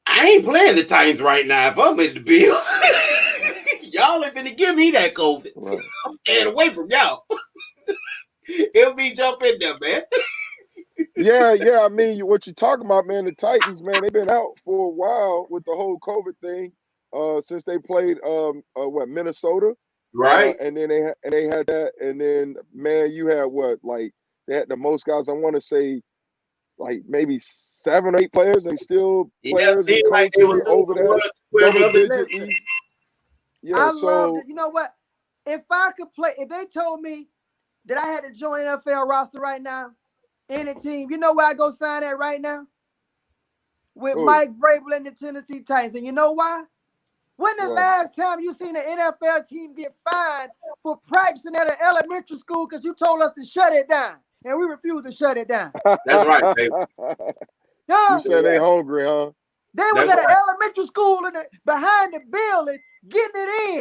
I ain't playing the Titans right now if I'm in the Bills. Y'all ain't gonna give me that COVID. Right. I'm staying away from y'all. It'll be jump in there, man. Yeah. I mean, what you're talking about, man, the Titans, man, they've been out for a while with the whole COVID thing since they played Minnesota. Right. And then they had that. And then, man, you had they had the most guys, I want to say, like maybe 7 or 8 players, and still players and like coaches over there. Yeah, I loved it. You know what? If I could play, if they told me that I had to join NFL roster right now, any team, you know where I go sign at right now? With Mike Vrabel and the Tennessee Titans. And you know why? When the last time you seen an NFL team get fined for practicing at an elementary school because you told us to shut it down? And we refused to shut it down. That's right, baby. You said they hungry, huh? They was at an elementary school behind the building getting it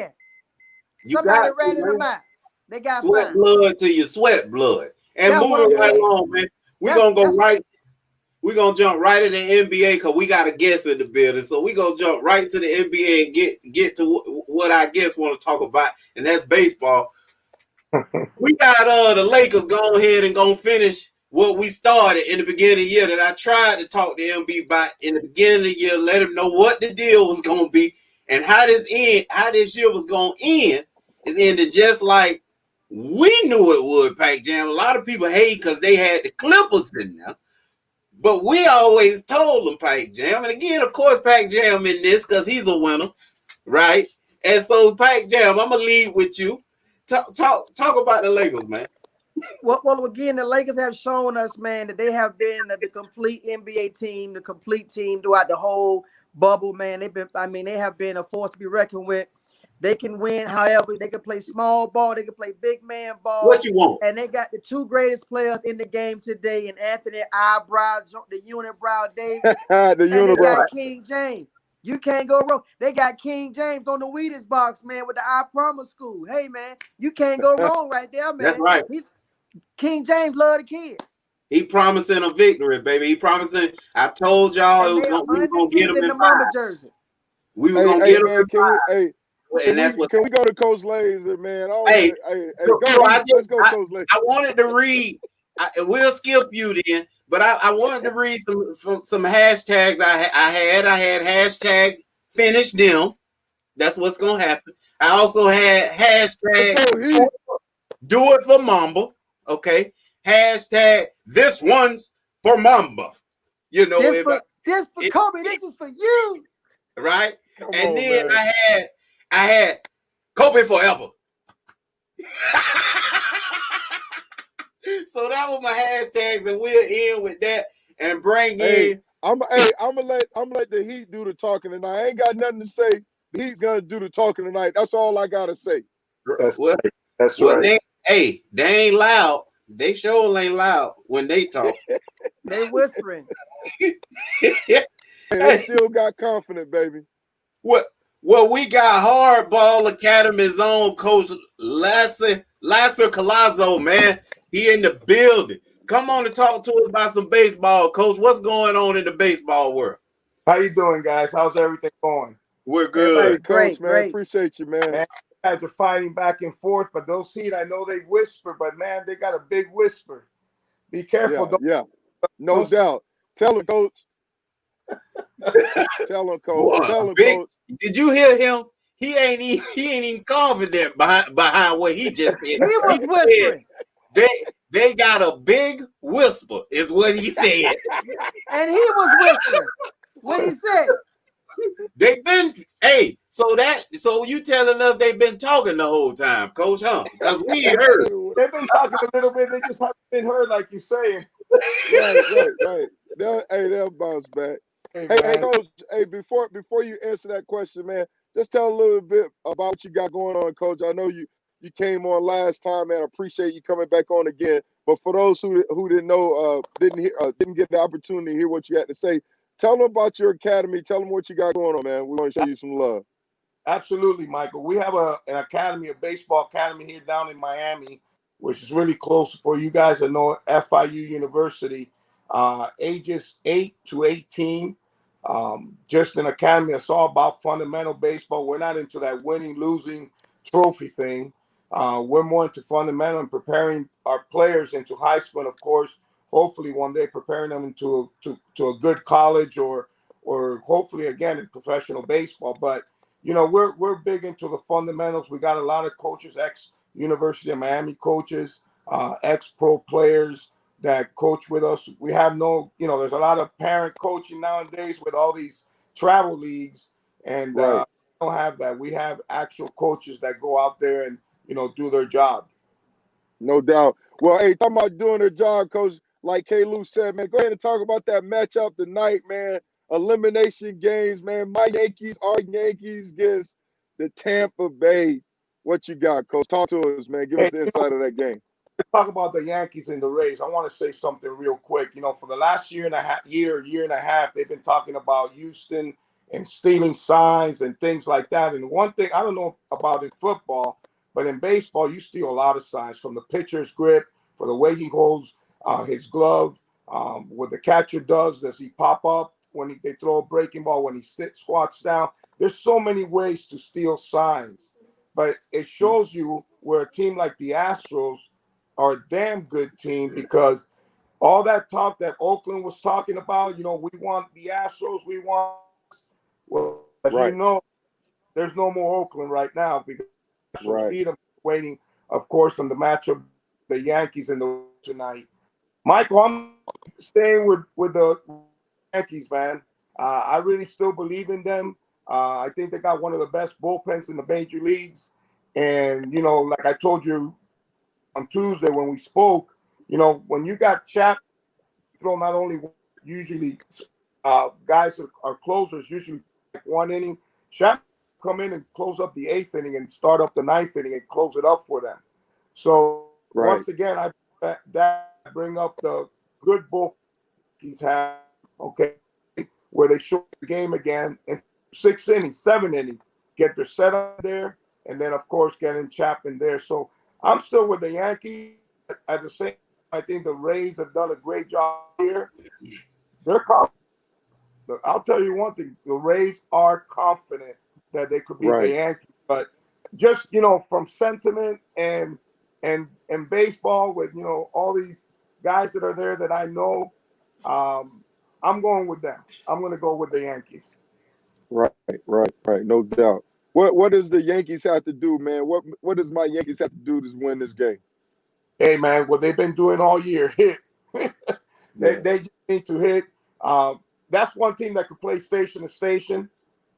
in. Somebody ran them out. They got sweat fined. Blood to your sweat blood. And moving right along, man. We're gonna jump right in the NBA because we got a guest in the building. So we're gonna jump right to the NBA and get to what I guess want to talk about, and that's baseball. We got the Lakers going ahead and gonna finish what we started in the beginning of the year that I tried to talk to MB about in the beginning of the year, let him know what the deal was gonna be and how this year was gonna end. It's ended just like we knew it would, Pac Jam. A lot of people hate because they had the Clippers in there. But we always told them, Pac Jam. And again, of course, Pac Jam in this because he's a winner, right? And so, Pac Jam, I'm gonna lead with you. Talk about the Lakers, man. Well, again, the Lakers have shown us, man, that they have been the complete NBA team, the complete team throughout the whole bubble, man. They have been a force to be reckoned with. They can win, however, they can play small ball, they can play big man ball. What you want? And they got the 2 greatest players in the game today, and Anthony the Unibrow Davis, and they got King James. You can't go wrong. They got King James on the Wheaties box, man, with the I Promise School. Hey, man, you can't go wrong right there, man. That's right. King James love the kids. He promising a victory, baby. He promising. I told y'all we was gonna get him in the mama jersey. We were gonna get him in five. Can we go to Coach Laser, man? Let's go, Coach Laser. I wanted to read. We'll skip you then, but I wanted to read some hashtags. I had hashtag finish them. That's what's gonna happen. I also had hashtag do it for Mamba. Okay. Hashtag this one's for Mamba. You know, this for Kobe. This is for you. Right. And then man. I had Kobe forever. So that was my hashtags, and we'll end with that and bring in. I'm gonna let the Heat do the talking tonight. I ain't got nothing to say. The Heat's gonna do the talking tonight. That's all I gotta say. That's right. They ain't loud. They sure ain't loud when they talk. They whispering. They still got confidence, baby. Well, we got Hardball Academy's own coach Lasser Colazzo, man. He in the building. Come on and talk to us about some baseball, coach. What's going on in the baseball world? How you doing, guys? How's everything going? We're Hey, good. Coach, Great, man, great. appreciate you, man. Man, you guys are fighting back and forth, but those Heat, I know they whisper, but man, they got a big whisper. Be careful. Yeah, no Don't doubt. Tell him, Coach. Tell him, Coach. Boy, Tell him, big. Coach. Did you hear him? He ain't even confident behind what he just said. He was He said whispering, they got a big whisper, is what he said. and he was whispering when he said, They've been so you telling us they've been talking the whole time, coach, huh? Because we ain't heard. They've been talking a little bit. They just haven't been heard, like you're saying. Right. They'll bounce back. Hey, Hey, man. Coach. Hey, before you answer that question, man, just tell a little bit about what you got going on, Coach. I know you came on last time, man. I appreciate you coming back on again. But for those who didn't know, didn't get the opportunity to hear what you had to say, tell them about your academy. Tell them what you got going on, man. We want to show you some love. Absolutely, Michael. We have an academy, a baseball academy here down in Miami, which is really close for you guys that know FIU University, ages 8 to 18. Just an academy that's all about fundamental baseball. We're not into that winning, losing trophy thing. We're more into fundamental and preparing our players into high school, and of course, hopefully one day preparing them into to a good college or hopefully again in professional baseball. But we're big into the fundamentals. We got a lot of coaches, ex University of Miami coaches, ex pro players that coach with us. We have there's a lot of parent coaching nowadays with all these travel leagues, and Right. we don't have that. We have actual coaches that go out there and do their job. No doubt. Well, hey, talking about doing their job, Coach, like K. Lou said, man, go ahead and talk about that matchup tonight, man. Elimination games, man. My Yankees, our Yankees against the Tampa Bay. What you got, Coach? Talk to us, man. Give us Hey, the inside of that game. talk about the Yankees and the Rays. I want to say something real quick. For the last year and a half, they've been talking about Houston and stealing signs and things like that. And one thing I don't know about in football, but in baseball, you steal a lot of signs from the pitcher's grip, for the way he holds his glove, what the catcher does he pop up when they throw a breaking ball, when he squats down. There's so many ways to steal signs, but it shows you where a team like the Astros are a damn good team, because all that talk that Oakland was talking about, we want the Astros, well, as Right. you know, there's no more Oakland right now, because the Astros beat them, waiting, of course, on the matchup, the Yankees in the tonight. Michael, I'm staying with the Yankees, man. I really still believe in them. I think they got one of the best bullpens in the major leagues. And, like I told you on Tuesday when we spoke, when you got Chap, not only usually guys are closers, usually like one inning. Chap come in and close up the 8th inning and start up the 9th inning and close it up for them. So once again, I bring up the good bull he's had, okay, where they short the game again in 6 innings, 7 innings, get their setup there, and then of course getting Chap in there. So I'm still with the Yankees. At the same time, I think the Rays have done a great job here. They're confident. I'll tell you one thing: the Rays are confident that they could beat the Yankees. But just from sentiment and baseball, with all these guys that are there that I know, I'm going with them. I'm going to go with the Yankees. Right. No doubt. What does the Yankees have to do, man? What does my Yankees have to do to win this game? Hey, man, what they've been doing all year, hit. They just need to hit. That's one team that could play station to station.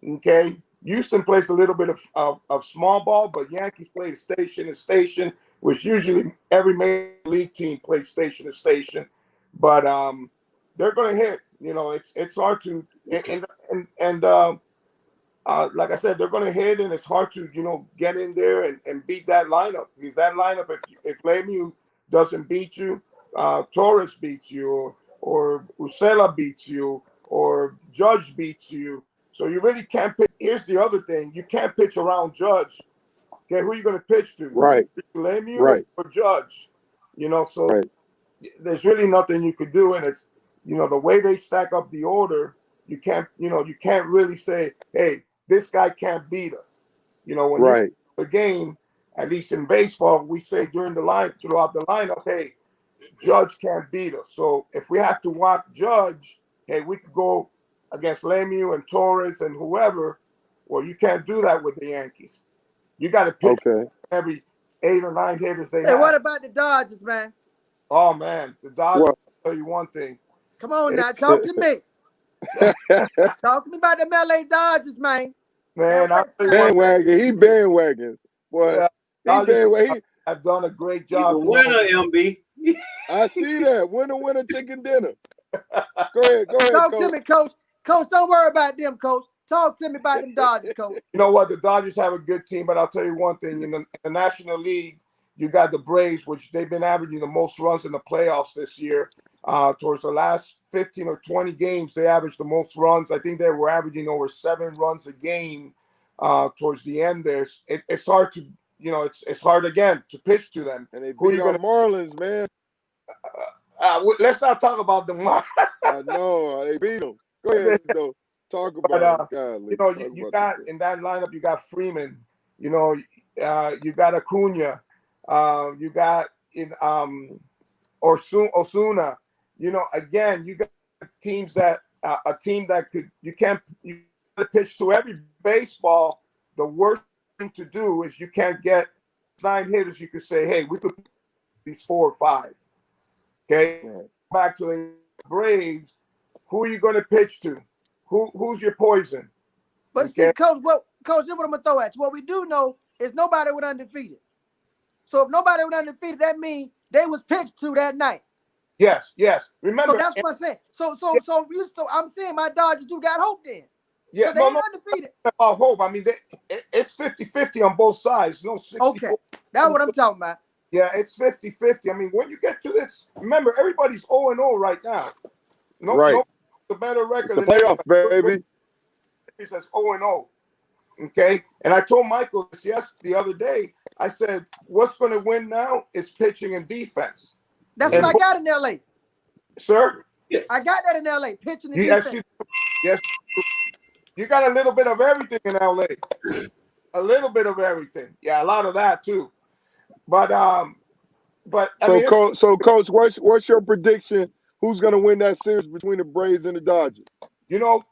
Okay, Houston plays a little bit of small ball, but Yankees play station to station, which usually every major league team plays station to station. But they're going to hit. It's hard to like I said, they're going to hit, and it's hard to get in there and beat that lineup, because that lineup, if Lemieux doesn't beat you, Torres beats you, or Usela beats you, or Judge beats you. So you really can't pitch. Here's the other thing: you can't pitch around Judge. Okay, who are you going to pitch to? Right. Lemieux Right. or Judge? You know, so Right. there's really nothing you could do, and it's, you know, the way they stack up the order, you can't really say, hey, this guy can't beat us. You know, when Right. you the game, at least in baseball, we say throughout the lineup, hey, Judge can't beat us. So if we have to watch Judge, hey, we could go against Lemieux and Torres and whoever. Well, you can't do that with the Yankees. You got to pitch every 8 or 9 hitters they have. Hey, what about the Dodgers, man? Oh, man, the Dodgers, I'll tell you one thing. Come on now, talk to me. Talk to me about them LA Dodgers, man. Man, bandwagon. He bandwagon. Boy, yeah, he bandwagon. I've done a great job. He's a winner, MB. I see that. Winner, chicken dinner. Go ahead, Talk Coach. to me, Coach. Coach, don't worry about them, Coach. Talk to me about them Dodgers, Coach. You know what? The Dodgers have a good team, but I'll tell you one thing. In the National League, you got the Braves, which they've been averaging the most runs in the playoffs this year. Towards the last 15 or 20 games, they averaged the most runs. I think they were averaging over 7 runs a game towards the end there. It's hard to, you know, it's hard again to pitch to them. And they beat the Marlins, man. Let's not talk about the Marlins. I know, they beat them. Go ahead, though. Talk about it. You know, you got in that lineup, you got Freeman. You know, you got Acuna. You got in Osuna. You know, again, you got teams that a team that you can't pitch to every baseball. The worst thing to do is you can't get 9 hitters. You could say, hey, we could these 4 or 5. Okay, right. Back to the Braves. Who are you going to pitch to? Who's your poison? But see, Coach, Coach, here's what I'm gonna throw at you. What we do know is nobody was undefeated. So if nobody was undefeated, that means they was pitched to that night. Yes. Remember, so that's what I'm saying. So I'm saying my Dodgers do got hope then. Yeah, so they ain't undefeated. About hope. I mean, it's 50-50 on both sides. No, 64. Okay, that's what I'm talking about. Yeah, it's 50-50. I mean, when you get to this, remember, everybody's 0-0 right now. No, the better record than playoff, baby. He says 0-0. Okay, and I told Michael this the other day. I said, what's going to win now is pitching and defense. That's what I got in LA, sir. I got that in LA, pitching and defense. Yes, you got a little bit of everything in LA. A little bit of everything. Yeah, a lot of that too. But Coach, what's your prediction? Who's going to win that series between the Braves and the Dodgers? You know,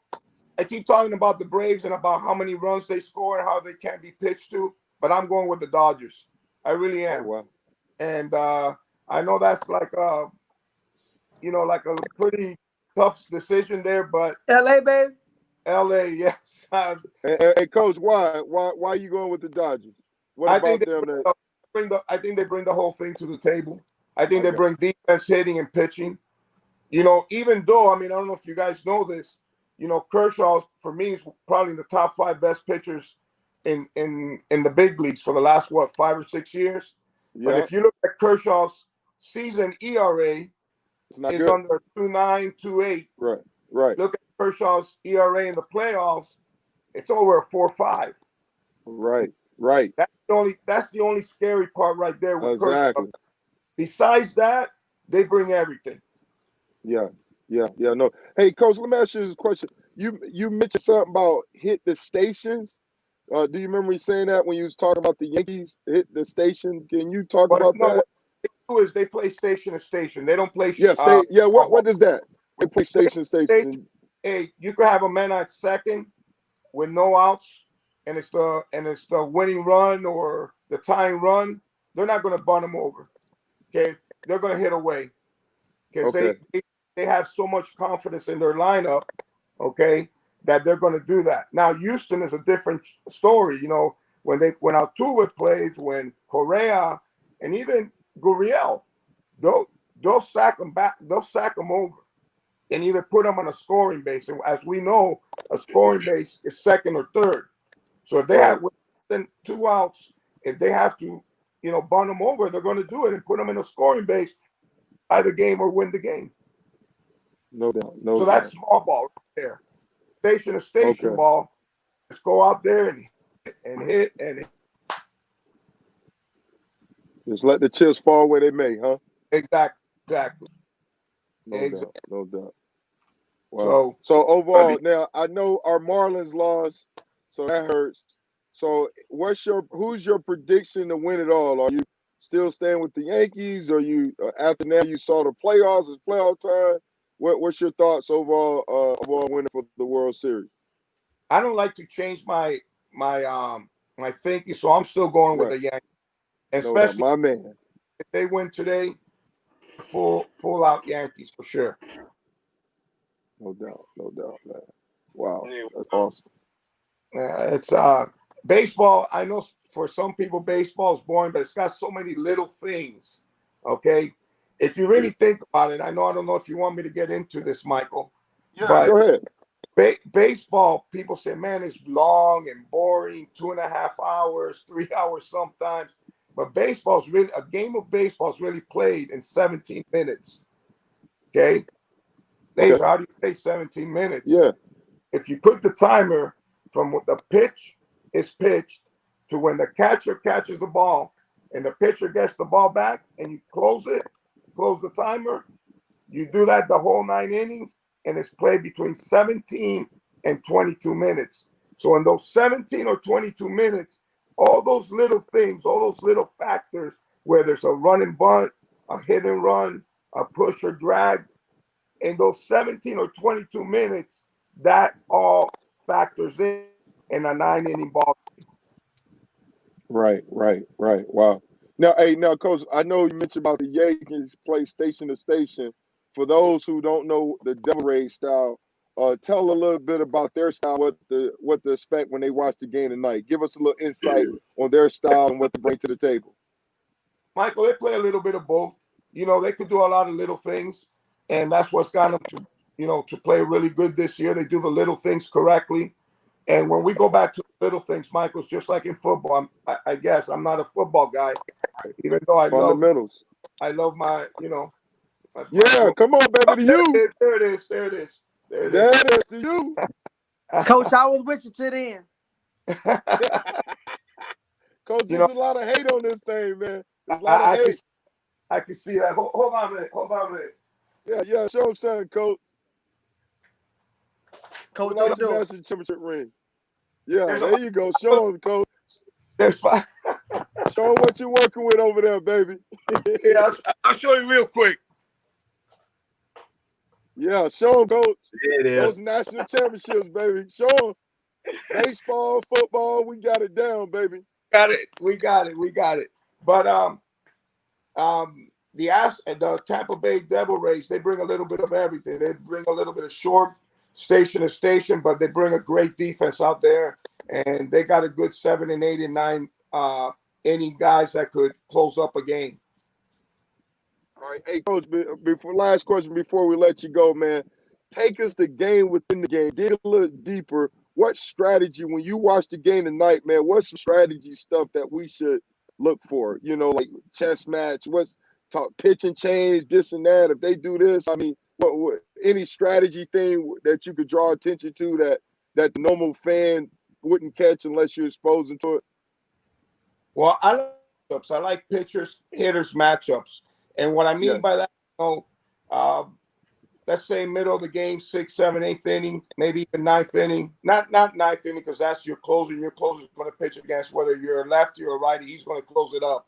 I keep talking about the Braves and about how many runs they score and how they can't be pitched to, but I'm going with the Dodgers. I really am. Oh, wow. And I know that's like a pretty tough decision there, but LA, baby. LA, yes. Hey, Coach, why are you going with the Dodgers? I think they bring the whole thing to the table. I think they bring defense, hitting, and pitching. You know, even though, I mean, I don't know if you guys know this, you know, Kershaw, for me, is probably the top 5 best pitchers in the big leagues for the last, 5 or 6 years. Yeah. But if you look at Kershaw's season ERA, it's under 2.9, 2.8. Right. Look at Kershaw's ERA in the playoffs, it's over a 4.5. Right. That's the only scary part right there with exactly. Kershaw. Besides that, they bring everything. Yeah, no. Hey, Coach, let me ask you this question. You mentioned something about hit the stations. Do you remember you saying that when you was talking about the Yankees hit the station? Can you talk about that? What they do is they play station to station. They don't play. What is that? They play station to station. Hey, you could have a man at second with no outs, and it's the winning run or the tying run. They're not going to bunt them over. Okay, they're going to hit away. Because they have so much confidence in their lineup, okay, that they're going to do that. Now, Houston is a different story. You know, when Altuve plays, when Correa, and even Gurriel, they'll sack them back. They'll sack them over and either put them on a scoring base. And as we know, a scoring base is second or third. So if they have within 2 outs, if they have to, you know, bunt them over, they're going to do it and put them in a scoring base, tie the game or win the game. No doubt. So that's small ball right there. station to station Okay. ball. Let's go out there and hit. Just let the chips fall where they may, huh? Exactly. No doubt. No doubt. Wow. So So overall, now I know our Marlins lost, so that hurts. So who's your prediction to win it all? Are you still staying with the Yankees, or you after now you saw the playoffs, it's playoff time? What's your thoughts overall winning for the World Series? I don't like to change my thinking, so I'm still going with Right. the Yankees, No doubt. especially My man. if they win today. Full out Yankees for sure. No doubt. No doubt, man. Wow. That's awesome. It's baseball. I know for some people baseball is boring, but it's got so many little things. Okay, if you really think about it, I don't know if you want me to get into this, Michael. Yeah, but go ahead. Baseball, people say, man, it's long and boring, 2.5 hours, 3 hours sometimes. But baseball's really a game of baseball is really played in 17 minutes. Okay, Laser, how do you say 17 minutes? Yeah. If you put the timer from when the pitch is pitched to when the catcher catches the ball and the pitcher gets the ball back and you close the timer, you do that the whole 9 innings, and it's played between 17 and 22 minutes. So in those 17 or 22 minutes, all those little things, all those little factors, where there's a run and bunt, a hit and run, a push or drag, in those 17 or 22 minutes, that all factors in a 9-inning ball. Right. Wow. Now, Coach, I know you mentioned about the Yankees play station to station. For those who don't know the Devil Rays style, tell a little bit about their style, what to expect when they watch the game tonight. Give us a little insight on their style and what they bring to the table. Michael, they play a little bit of both. They could do a lot of little things, and that's what's got them to play really good this year. They do the little things correctly. And when we go back to little things, Michael, it's just like in football. I guess I'm not a football guy, even though I Fundamentals. love my, Yeah, come on, baby, to you. There it is. There it There is. it is to you. Coach, I was with you to the end. Coach, there's a lot of hate on this thing, man. There's a lot of hate. I can see that. Hold on a minute. Yeah. Show him something, Coach. Coach, Like don't do it. national championship ring. Yeah, there you go. Show him, Coach. There's 5. Show him what you're working with over there, baby. Yeah, I'll show you real quick. Yeah, show him, Coach. It is. Those national championships, baby. Show him. Baseball, football, we got it down, baby. We got it. But the Tampa Bay Devil Rays, they bring a little bit of everything. They bring a little bit of short station to station, but they bring a great defense out there, and they got a good 7 and 8 and 9 inning guys that could close up a game. All right, hey, Coach, last question before we let you go, man. Take us the game within the game. Dig a little deeper. What strategy, when you watch the game tonight, man, what's some strategy stuff that we should look for? Like chess match, pitch and change, this and that. If they do this, I mean, what any strategy thing that you could draw attention to that the normal fan wouldn't catch unless you expose them to it? Well, I like pitchers, hitters matchups. And what I mean by that, let's say middle of the game, 6th, 7th, 8th inning, maybe even 9th inning. Not 9th inning, because that's your closer. Your closer is going to pitch against, whether you're a lefty or a righty, he's going to close it up.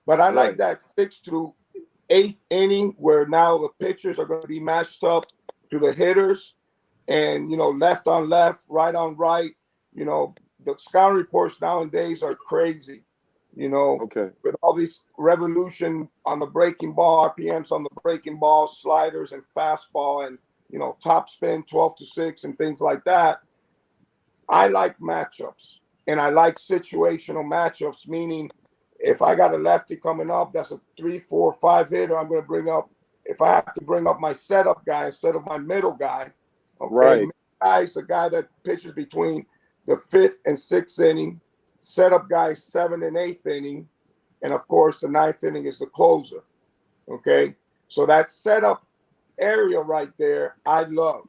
But I like that 6th through 8th inning where now the pitchers are going to be matched up to the hitters, and left on left, right on right. The scouting reports nowadays are crazy. With all these revolution on the breaking ball, RPMs on the breaking ball, sliders and fastball, and top spin 12-6 and things like that. I like matchups, and I like situational matchups, meaning if I got a lefty coming up that's a 3, 4, 5 hitter, I'm going to bring up, if I have to bring up my setup guy instead of my middle guy. Okay, right. Middle guy is the guy that pitches between the 5th and 6th inning. Setup guy 7th and 8th inning, and of course the 9th inning is the closer. Okay, so that setup area right there, I love.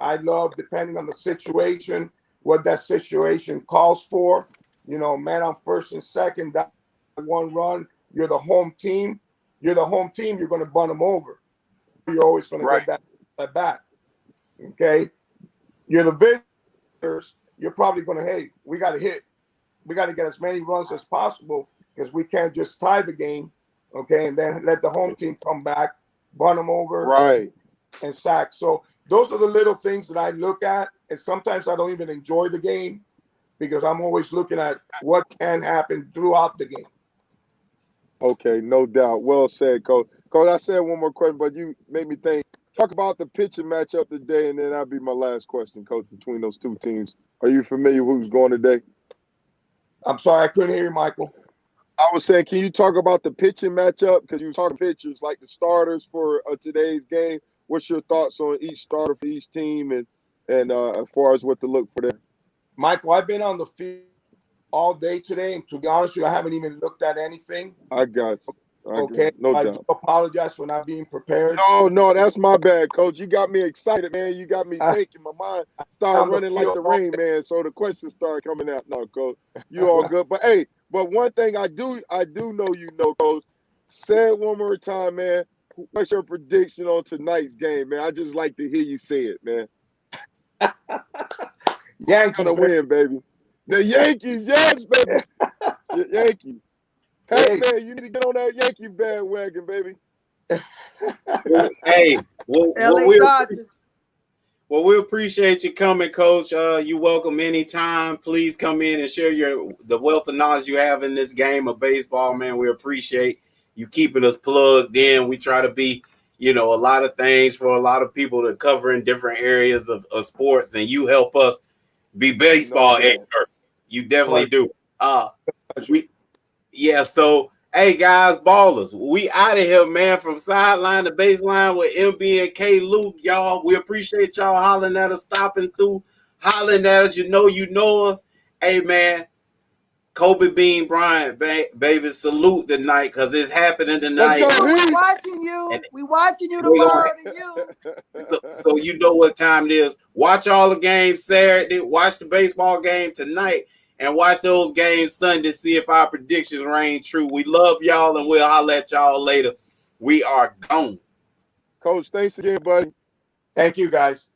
I love, depending on the situation, what that situation calls for. You know, man on first and second, that one run, you're the home team. You're the home team, you're going to bunt them over. You're always going to get that back. Okay? You're the visitors, you're probably going to, hey, we got to hit. We got to get as many runs as possible because we can't just tie the game, okay, and then let the home team come back, bunt them over, and sack. So those are the little things that I look at, and sometimes I don't even enjoy the game because I'm always looking at what can happen throughout the game. Okay, no doubt. Well said, Coach. Coach, I said one more question, but you made me think. Talk about the pitching matchup today, and then that'll be my last question, Coach, between those two teams. Are you familiar with who's going today? I'm sorry, I couldn't hear you, Michael. I was saying, can you talk about the pitching matchup? Because you were talking pitchers, like the starters for today's game. What's your thoughts on each starter for each team and as far as what to look for there? Michael, I've been on the field all day today, and to be honest with you, I haven't even looked at anything. I got you. Okay, no I doubt. do apologize for not being prepared. No, that's my bad, Coach. You got me excited, man. You got me thinking. My mind started running like the Rain Man, so the questions start coming out. No, Coach, you all good. But hey, one thing I do know, Coach. Say it one more time, man. What's your prediction on tonight's game, man? I just like to hear you say it, man. Yankees gonna win, baby. The Yankees, yes, baby. The Yankees. Hey, man, you need to get on that Yankee bandwagon, baby. Hey, LA Dodgers. Well, we appreciate you coming, Coach. You welcome anytime. Please come in and share the wealth of knowledge you have in this game of baseball, man. We appreciate you keeping us plugged in. We try to be, a lot of things for a lot of people to cover in different areas of sports, and you help us be baseball experts. You definitely do. So hey guys, ballers, we out of here, man. From sideline to baseline with MB and K Luke, y'all. We appreciate y'all hollering at us, stopping through, hollering at us. You know us. Hey man, Kobe Bean Bryant, baby, salute tonight because it's happening tonight. We watching you. We watching you tomorrow to you. So you know what time it is. Watch all the games Saturday. Watch the baseball game tonight. And watch those games Sunday, see if our predictions reign true. We love y'all, and we'll holler at y'all later. We are gone. Coach, thanks again, buddy. Thank you, guys.